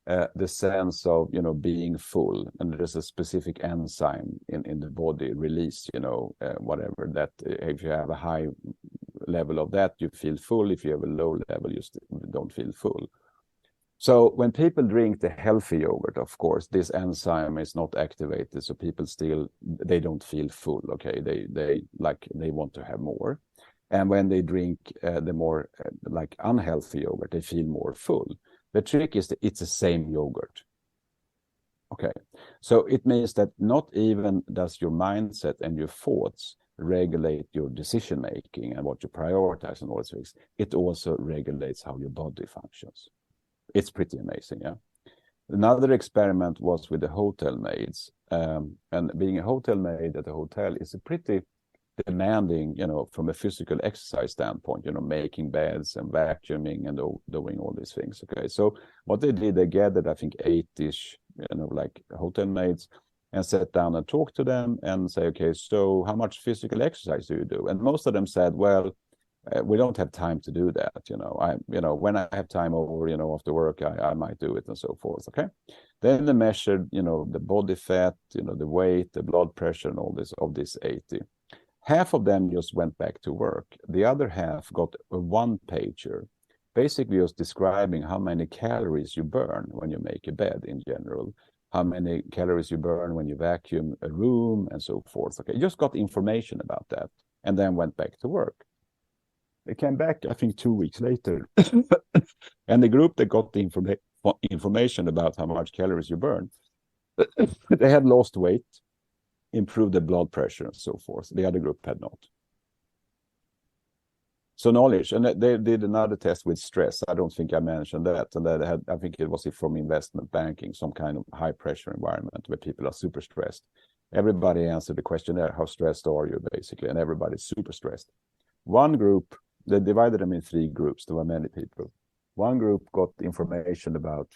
the sense of being full, and there's a specific enzyme in the body release, whatever that. If you have a high level of that, you feel full. If you have a low level, you don't feel full. So when people drink the healthy yogurt, of course, this enzyme is not activated, so people they don't feel full. Okay, they want to have more. And when they drink the more like unhealthy yogurt, they feel more full. The trick is that it's the same yogurt. Okay, so it means that not even does your mindset and your thoughts regulate your decision making and what you prioritize and all these things. It also regulates how your body functions. It's pretty amazing, yeah. Another experiment was with the hotel maids, and being a hotel maid at a hotel is a pretty demanding, from a physical exercise standpoint, making beds and vacuuming and doing all these things. Okay, so what they did, they gathered, I think, 8-ish, like hotel maids, and sat down and talked to them and say, okay, so how much physical exercise do you do? And most of them said, well, we don't have time to do that. When I have time over, after work, I might do it and so forth. Okay. Then they measured, the body fat, the weight, the blood pressure, and all this of this 80. Half of them just went back to work. The other half got a one-pager, basically just describing how many calories you burn when you make a bed in general, how many calories you burn when you vacuum a room, and so forth. Okay, just got information about that, and then went back to work. They came back, I think, 2 weeks later, and the group that got the information about how much calories you burn, they had lost weight, improved the blood pressure, and so forth. The other group had not. So knowledge, and they did another test with stress. I don't think I mentioned that, and that had, I think it was from investment banking, some kind of high pressure environment where people are super stressed. Everybody answered the questionnaire, how stressed are you, basically, and everybody's super stressed. One group, they divided them in 3 groups. There were many people. One group got information about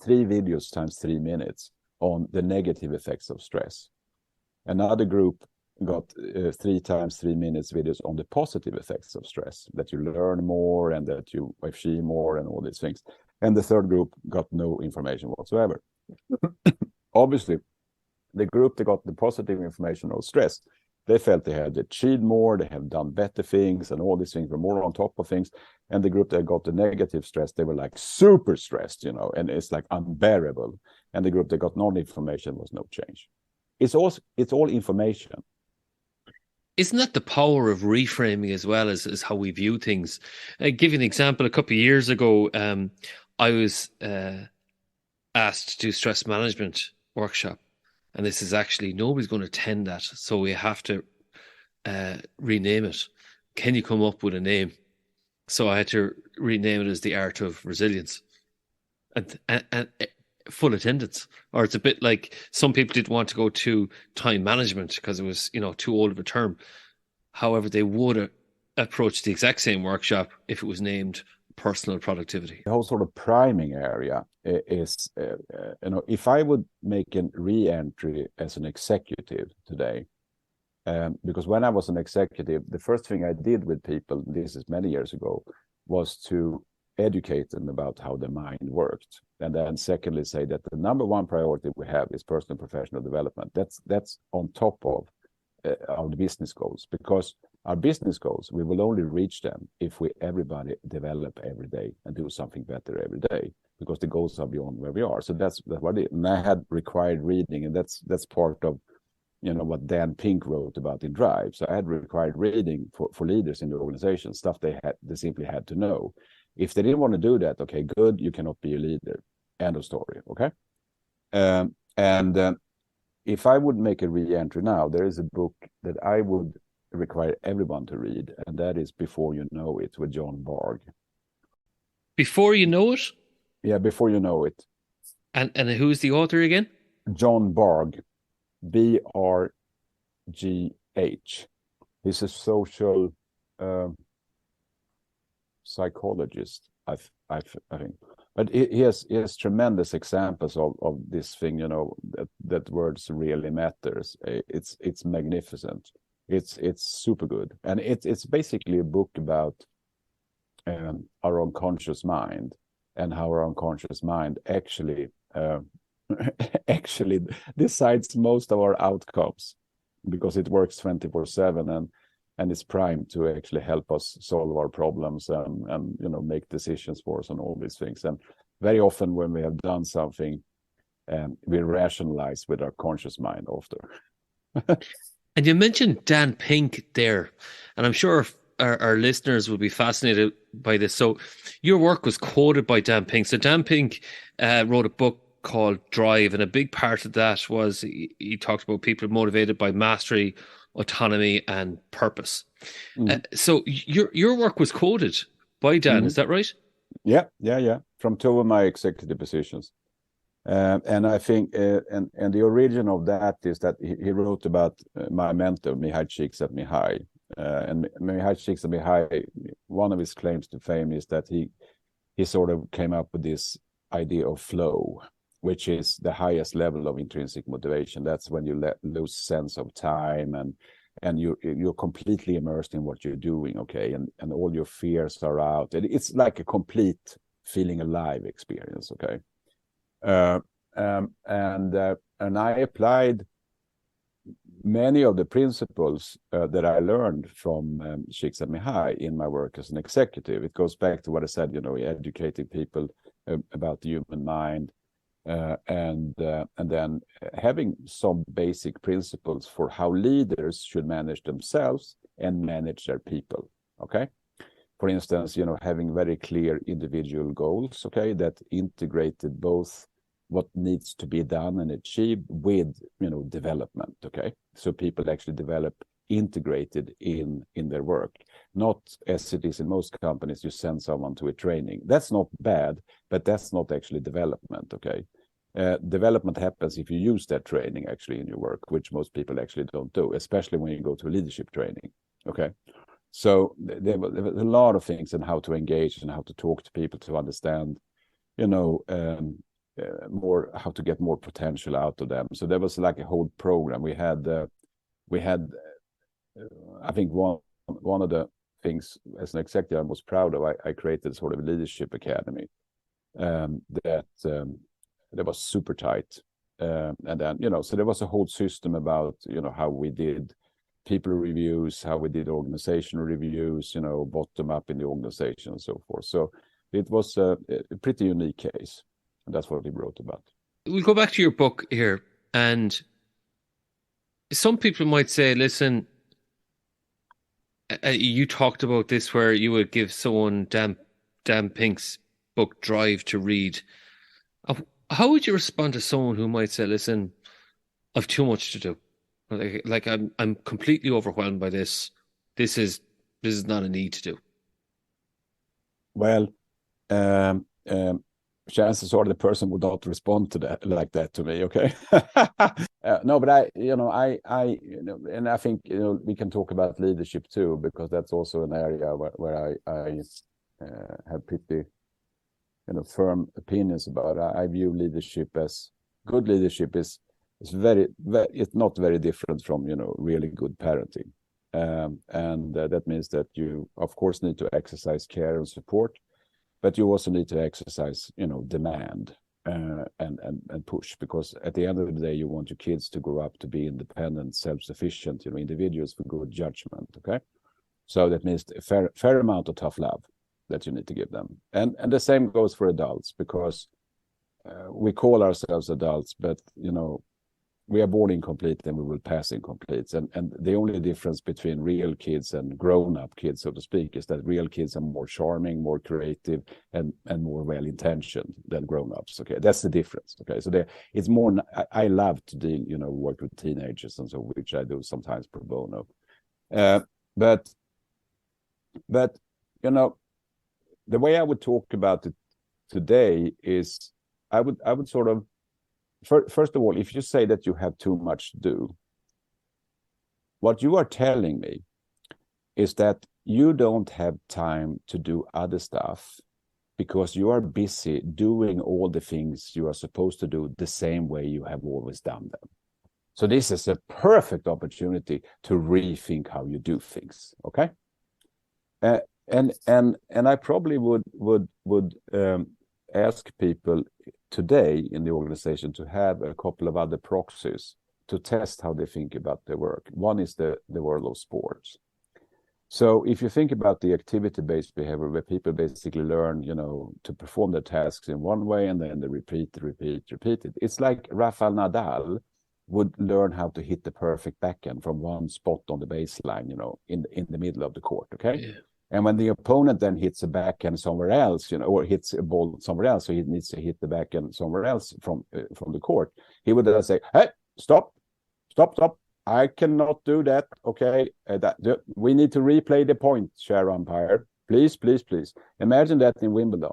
3 videos times 3 minutes on the negative effects of stress. Another group got 3 times 3 minutes videos on the positive effects of stress, that you learn more and that you achieve more and all these things. And the third group got no information whatsoever. Obviously, the group that got the positive information of stress, they felt they had achieved more, they have done better things, and all these things were more on top of things. And the group that got the negative stress, they were like super stressed, and it's like unbearable. And the group that got no information was no change. It's all information. Isn't that the power of reframing as well as how we view things? I'll give you an example. A couple of years ago, I was asked to do stress management workshop, and this is actually, nobody's going to attend that, so we have to rename it. Can you come up with a name? So I had to rename it as The Art of Resilience, and full attendance. Or it's a bit like some people didn't want to go to time management because it was, too old of a term. However, they would approach the exact same workshop if it was named personal productivity. The whole sort of priming area is, if I would make a re-entry as an executive today, because when I was an executive, the first thing I did with people, this is many years ago, was to educate them about how the mind worked. And then secondly, say that the number one priority we have is personal and professional development. That's on top of our business goals, because our business goals, we will only reach them if everybody develop every day and do something better every day, because the goals are beyond where we are. So that's what it is. And I had required reading, and that's part of what Dan Pink wrote about in Drive. So I had required reading for leaders in the organization, stuff they simply had to know. If they didn't want to do that, okay, good, you cannot be a leader. End of story, okay? If I would make a re-entry now, there is a book that I would require everyone to read, and that is Before You Know It with John Barg. Before You Know It? Yeah, Before You Know It. And who's the author again? John Barg, Bargh. He's a social psychologist, I think. But he has tremendous examples of this thing, you know, that words really matters. It's magnificent. It's super good, and it's basically a book about our unconscious mind, and how our unconscious mind actually actually decides most of our outcomes, because it works 24/7 and it's primed to actually help us solve our problems and you know, make decisions for us and all these things. And very often when we have done something, we rationalize with our conscious mind after. And you mentioned Dan Pink there, and I'm sure our listeners will be fascinated by this. So your work was quoted by Dan Pink. So Dan Pink wrote a book called Drive, and a big part of that was he talked about people motivated by mastery, autonomy, and purpose. So your work was quoted by Dan, is that right? Yeah. From two of my executive positions. And I think, and the origin of that is that he wrote about my mentor, Mihai Csikszentmihalyi. And Mihai Csikszentmihalyi, one of his claims to fame is that he sort of came up with this idea of flow, which is the highest level of intrinsic motivation. That's when you lose sense of time and you're completely immersed in what you're doing, okay, and all your fears are out. It's like a complete feeling alive experience, okay. And I applied many of the principles that I learned from Csikszentmihalyi in my work as an executive. It goes back to what I said, you know, educating people about the human mind, and then having some basic principles for how leaders should manage themselves and manage their people. Okay. For instance, you know, having very clear individual goals, okay, that integrated both what needs to be done and achieved with, you know, development, okay, so people actually develop integrated in their work, not as it is in most companies, you send someone to a training. That's not bad, but that's not actually development, okay. Development happens if you use that training actually in your work, which most people actually don't do, especially when you go to a leadership training, okay. So there was a lot of things in how to engage and how to talk to people to understand, you know, more how to get more potential out of them. So there was like a whole program. We had I think one of the things as an executive I'm most proud of, I created sort of a leadership academy that was super tight, and then, you know, so there was a whole system about, you know, how we did people reviews, how we did organizational reviews, you know, bottom up in the organization and so forth. So it was a pretty unique case. And that's what he wrote about. We'll go back to your book here. And some people might say, listen, you talked about this where you would give someone Dan Pink's book Drive to read. How would you respond to someone who might say, listen, I've too much to do? Like I'm completely overwhelmed by this. This is not a need to do. Well, chances are the person would not respond to that like that to me. Okay. No, but I you know, and I think, you know, we can talk about leadership too, because that's also an area where I have pretty, you know, firm opinions about. I view leadership as good leadership is very, it's not very different from, you know, really good parenting. And that means that you, of course, need to exercise care and support, but you also need to exercise, you know, demand and push, because at the end of the day, you want your kids to grow up to be independent, self-sufficient, you know, individuals with good judgment. Okay, so that means a fair amount of tough love that you need to give them, and the same goes for adults, because we call ourselves adults, but, you know, we are born incomplete and we will pass incomplete. And the only difference between real kids and grown-up kids, so to speak, is that real kids are more charming, more creative, and more well-intentioned than grown-ups. Okay, that's the difference. Okay, so it's more. I love to deal, you know, work with teenagers and so, which I do sometimes pro bono. But you know, the way I would talk about it today is I would sort of, first of all, if you say that you have too much to do, what you are telling me is that you don't have time to do other stuff because you are busy doing all the things you are supposed to do the same way you have always done them. So this is a perfect opportunity to rethink how you do things. Okay, and I probably would ask people today in the organization to have a couple of other proxies to test how they think about their work. One is the world of sports. So if you think about the activity-based behavior, where people basically learn, to perform their tasks in one way and then they repeat it. It's like Rafael Nadal would learn how to hit the perfect backhand from one spot on the baseline, in the middle of the court, okay? Yeah. And when the opponent then hits a backhand somewhere else, or hits a ball somewhere else, so he needs to hit the backhand somewhere else from the court, he would then say, hey, stop. I cannot do that. Okay, we need to replay the point, chair umpire. Please. Imagine that in Wimbledon,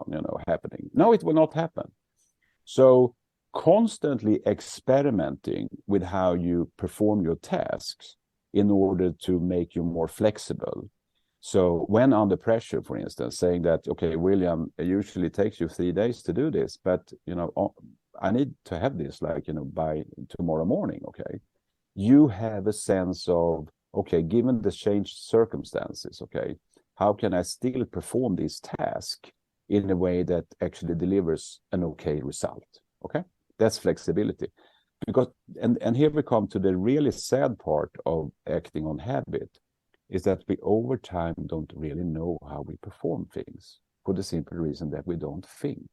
happening. No, it will not happen. So constantly experimenting with how you perform your tasks in order to make you more flexible. So when under pressure, for instance, saying that, okay, William, it usually takes you 3 days to do this, but, I need to have this by tomorrow morning, okay? You have a sense of, okay, given the changed circumstances, okay, how can I still perform this task in a way that actually delivers an okay result, okay? That's flexibility. Because, and here we come to the really sad part of acting on habit, is that we over time don't really know how we perform things for the simple reason that we don't think.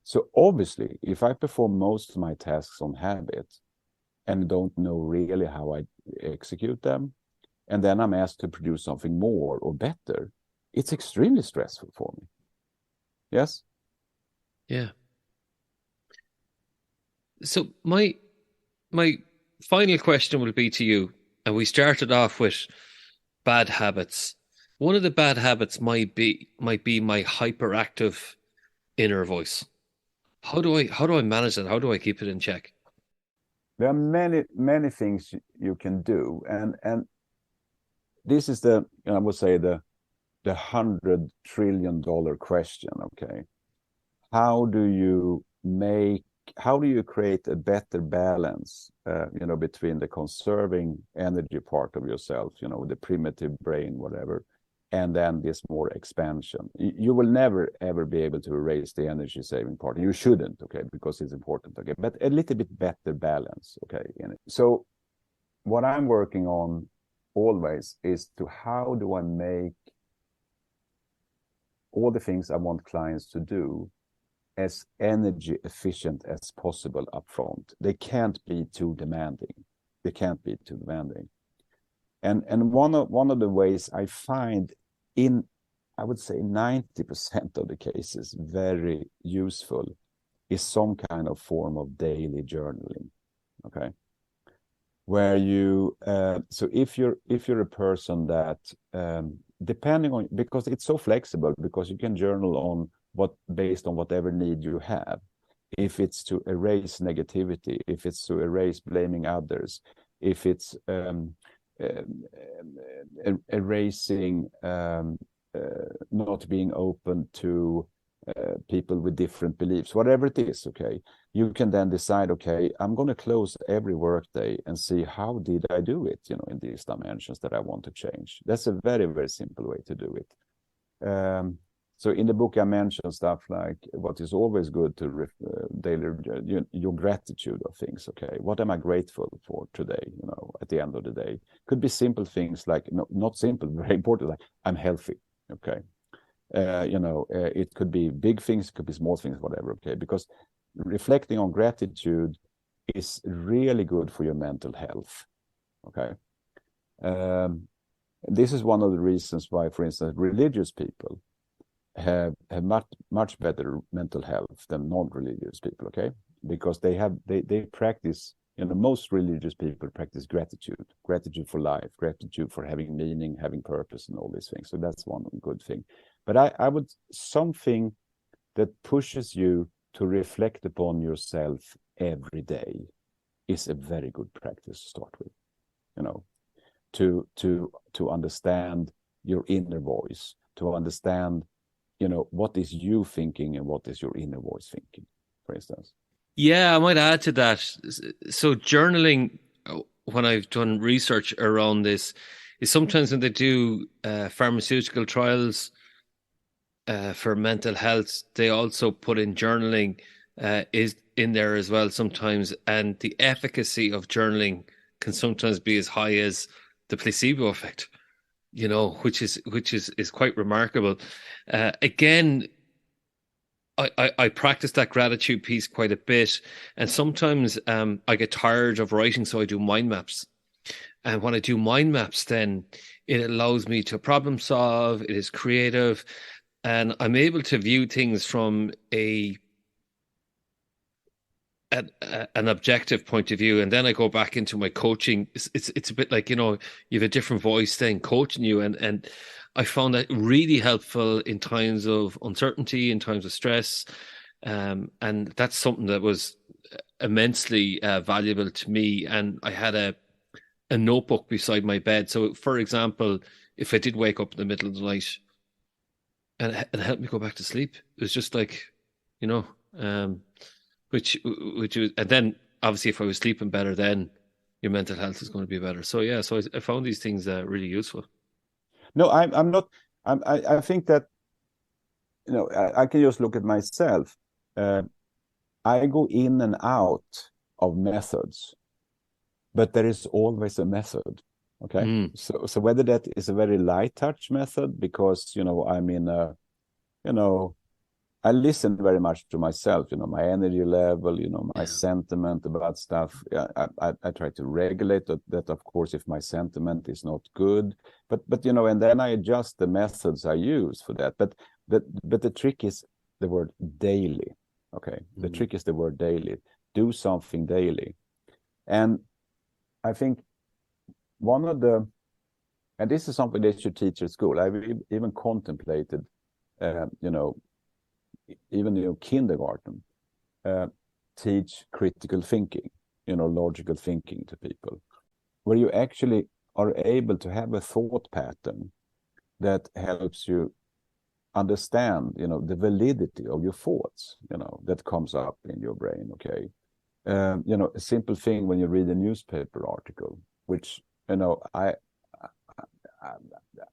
So obviously, if I perform most of my tasks on habit, and don't know really how I execute them, and then I'm asked to produce something more or better, it's extremely stressful for me. Yes? Yeah. So my final question will be to you, and we started off with bad habits. One of the bad habits might be my hyperactive inner voice. How do I manage that? How do I keep it in check? There are many things you can do, and this is I would say the $100 trillion question. Okay, how do you create a better balance, between the conserving energy part of yourself, the primitive brain, whatever, and then this more expansion. You will never ever be able to erase the energy saving part. You shouldn't, okay, because it's important, okay, but a little bit better balance, okay, in it. So what I'm working on always is to how do I make all the things I want clients to do as energy efficient as possible up front. They can't be too demanding. And one of the ways I find I would say 90% of the cases very useful is some kind of form of daily journaling, okay? Where you, so if you're a person that, depending on, because it's so flexible, because you can journal on based on whatever need you have. If it's to erase negativity, if it's to erase blaming others, if it's erasing not being open to people with different beliefs, whatever it is, okay, you can then decide, okay, I'm going to close every workday and see how did I do it, in these dimensions that I want to change. That's a very, very simple way to do it. So in the book, I mentioned stuff like what is always good to daily, your gratitude of things. Okay, what am I grateful for today? At the end of the day, could be simple things like not simple, very important. Like I'm healthy. Okay, it could be big things, it could be small things, whatever. Okay, because reflecting on gratitude is really good for your mental health. Okay, this is one of the reasons why, for instance, religious people have much better mental health than non-religious people, okay? Because they practice, most religious people practice gratitude for life, gratitude for having meaning, having purpose, and all these things. So that's one good thing. But I would, something that pushes you to reflect upon yourself every day is a very good practice to start with, to understand your inner voice, to understand what is you thinking and what is your inner voice thinking, for instance. Yeah, I might add to that. So journaling, when I've done research around this, is sometimes when they do pharmaceutical trials for mental health, they also put in journaling is in there as well sometimes, and the efficacy of journaling can sometimes be as high as the placebo effect, which is quite remarkable. Again, I practice that gratitude piece quite a bit, and sometimes I get tired of writing, so I do mind maps. And when I do mind maps, then it allows me to problem solve. It is creative, and I'm able to view things from an objective point of view. And then I go back into my coaching. It's a bit like, you have a different voice then coaching you, and I found that really helpful in times of uncertainty, in times of stress. And that's something that was immensely valuable to me. And I had a notebook beside my bed. So, for example, if I did wake up in the middle of the night, and it helped me go back to sleep, it was just like, which was, and then obviously if I was sleeping better, then your mental health is going to be better. So yeah, so I found these things really useful. No, I'm not. I think that I can just look at myself. I go in and out of methods, but there is always a method. Okay, so whether that is a very light touch method, because I'm in a, I listen very much to myself, my energy level, my sentiment about stuff. I try to regulate that, of course, if my sentiment is not good, but and then I adjust the methods I use for that. But the trick is the word daily. Okay, the trick is the word daily. Do something daily, and I think one of the, and this is something that you teach at school. I've even contemplated, even kindergarten, teach critical thinking, logical thinking to people, where you actually are able to have a thought pattern that helps you understand, the validity of your thoughts, that comes up in your brain. Okay, a simple thing when you read a newspaper article, which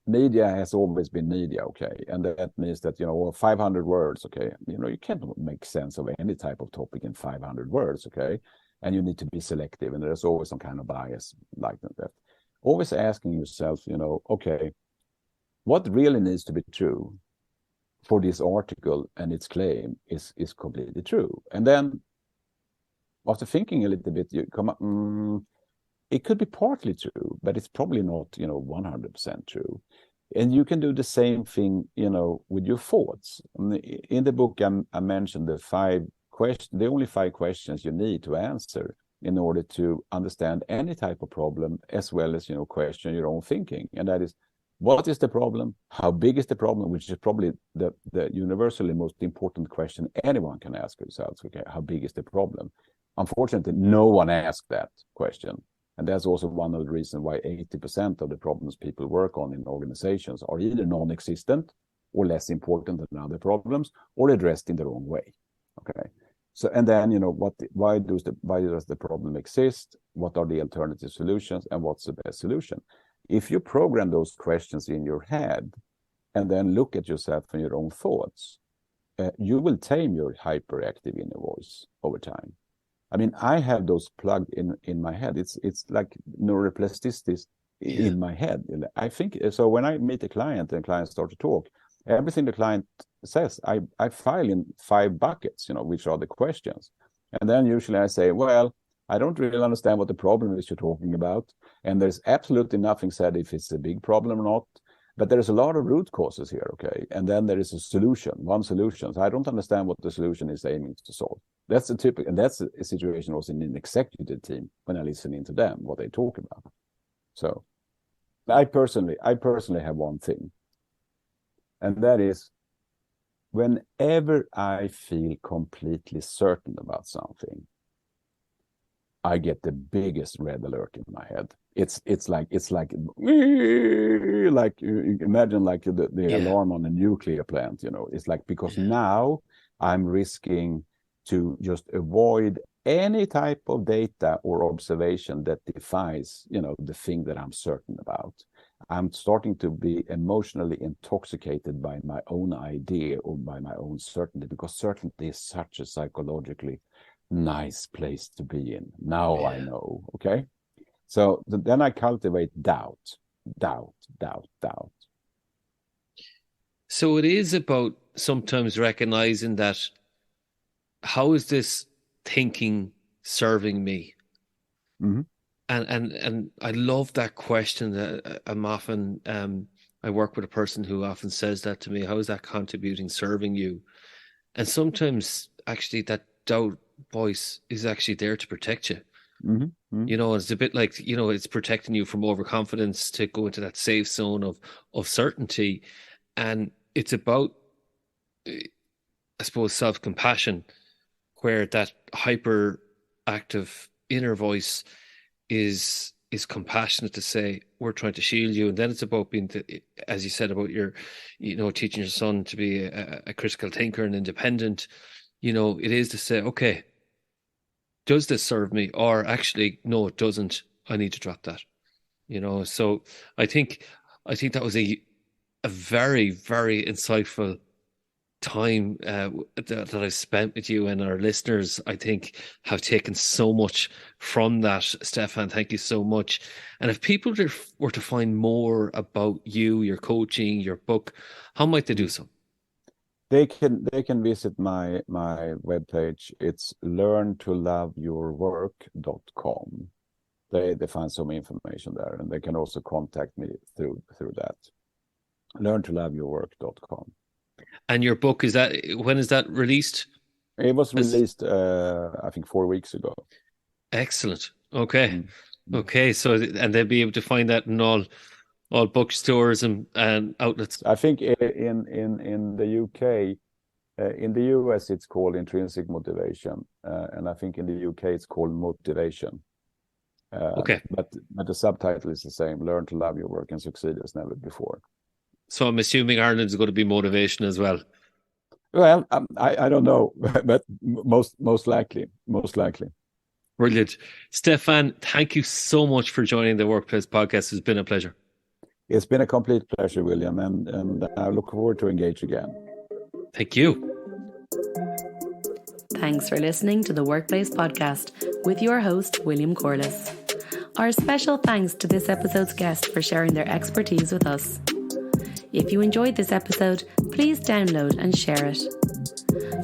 media has always been media, okay, and that means that 500 words, okay, you can't make sense of any type of topic in 500 words, okay, and you need to be selective, and there's always some kind of bias like that. Always asking yourself, okay, what really needs to be true for this article and its claim is completely true, and then after thinking a little bit, you come up. It could be partly true, but it's probably not, 100% true. And you can do the same thing, with your thoughts. In the book, I mentioned the only 5 questions you need to answer in order to understand any type of problem, as well as, question your own thinking. And that is, what is the problem? How big is the problem? Which is probably the universally most important question anyone can ask themselves. Okay, how big is the problem? Unfortunately, no one asked that question. And that's also one of the reasons why 80% of the problems people work on in organizations are either non-existent or less important than other problems, or addressed in the wrong way. Okay. So, and then, why does the problem exist? What are the alternative solutions, and what's the best solution? If you program those questions in your head and then look at yourself and your own thoughts, you will tame your hyperactive inner voice over time. I mean, I have those plugged in my head. It's like neuroplasticity in my head. I think so. When I meet a client and clients start to talk, everything the client says, I file in 5 buckets, which are the questions. And then usually I say, well, I don't really understand what the problem is you're talking about. And there's absolutely nothing said if it's a big problem or not. But there's a lot of root causes here, okay? And then there is a solution, one solution. So I don't understand what the solution is aiming to solve. That's a typical, and that's a situation also in an executive team when I listen into them, what they talk about. So I personally have one thing, and that is, whenever I feel completely certain about something, I get the biggest red alert in my head. It's like you imagine like the alarm on a nuclear plant. It's like, because now I'm risking to just avoid any type of data or observation that defies the thing that I'm certain about. I'm starting to be emotionally intoxicated by my own idea or by my own certainty, because certainty is such a psychologically nice place to be in. Now I know. Okay. So then I cultivate doubt. So it is about sometimes recognizing that, how is this thinking serving me? Mm-hmm. And I love that question. I'm often, I work with a person who often says that to me: how is that contributing, serving you? And sometimes actually that doubt voice is actually there to protect you. Mm-hmm. Mm-hmm. It's a bit like, it's protecting you from overconfidence to go into that safe zone of certainty. And it's about, I suppose, self-compassion, where that hyperactive inner voice is compassionate to say, we're trying to shield you. And then it's about being, as you said, about your, teaching your son to be a critical thinker and independent. It is to say, okay, does this serve me? Or actually, no, it doesn't. I need to drop that. So I think that was a very, very insightful time that I've spent with you, and our listeners, I think, have taken so much from that. Stefan, thank you so much. And if people were to find more about you, your coaching, your book, how might they do so? They can visit my webpage. It's learntoloveyourwork.com. They find some information there, and they can also contact me through that. learntoloveyourwork.com. And your book, when is that released? It was released, I think, 4 weeks ago. Excellent. Okay. Mm-hmm. Okay. So, and they'll be able to find that in all bookstores and outlets. I think in the UK, in the US it's called Intrinsic Motivation, and I think in the UK it's called Motivation. Okay. But the subtitle is the same: Learn to love your work and succeed as never before. So I'm assuming Ireland's going to be Motivation as well. Well, I don't know, but most likely. Brilliant. Stefan, thank you so much for joining the Workplace Podcast. It's been a pleasure. It's been a complete pleasure, William, and I look forward to engage again. Thank you. Thanks for listening to the Workplace Podcast with your host, William Corliss. Our special thanks to this episode's guest for sharing their expertise with us. If you enjoyed this episode, please download and share it.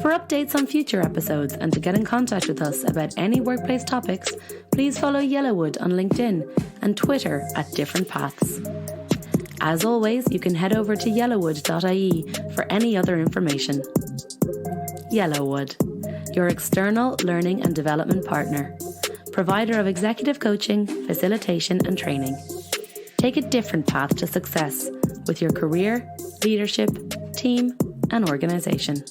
For updates on future episodes and to get in contact with us about any workplace topics, please follow Yellowwood on LinkedIn and Twitter at Different Paths. As always, you can head over to yellowwood.ie for any other information. Yellowwood, your external learning and development partner, provider of executive coaching, facilitation and training. Take a different path to success with your career, leadership, team and organisation.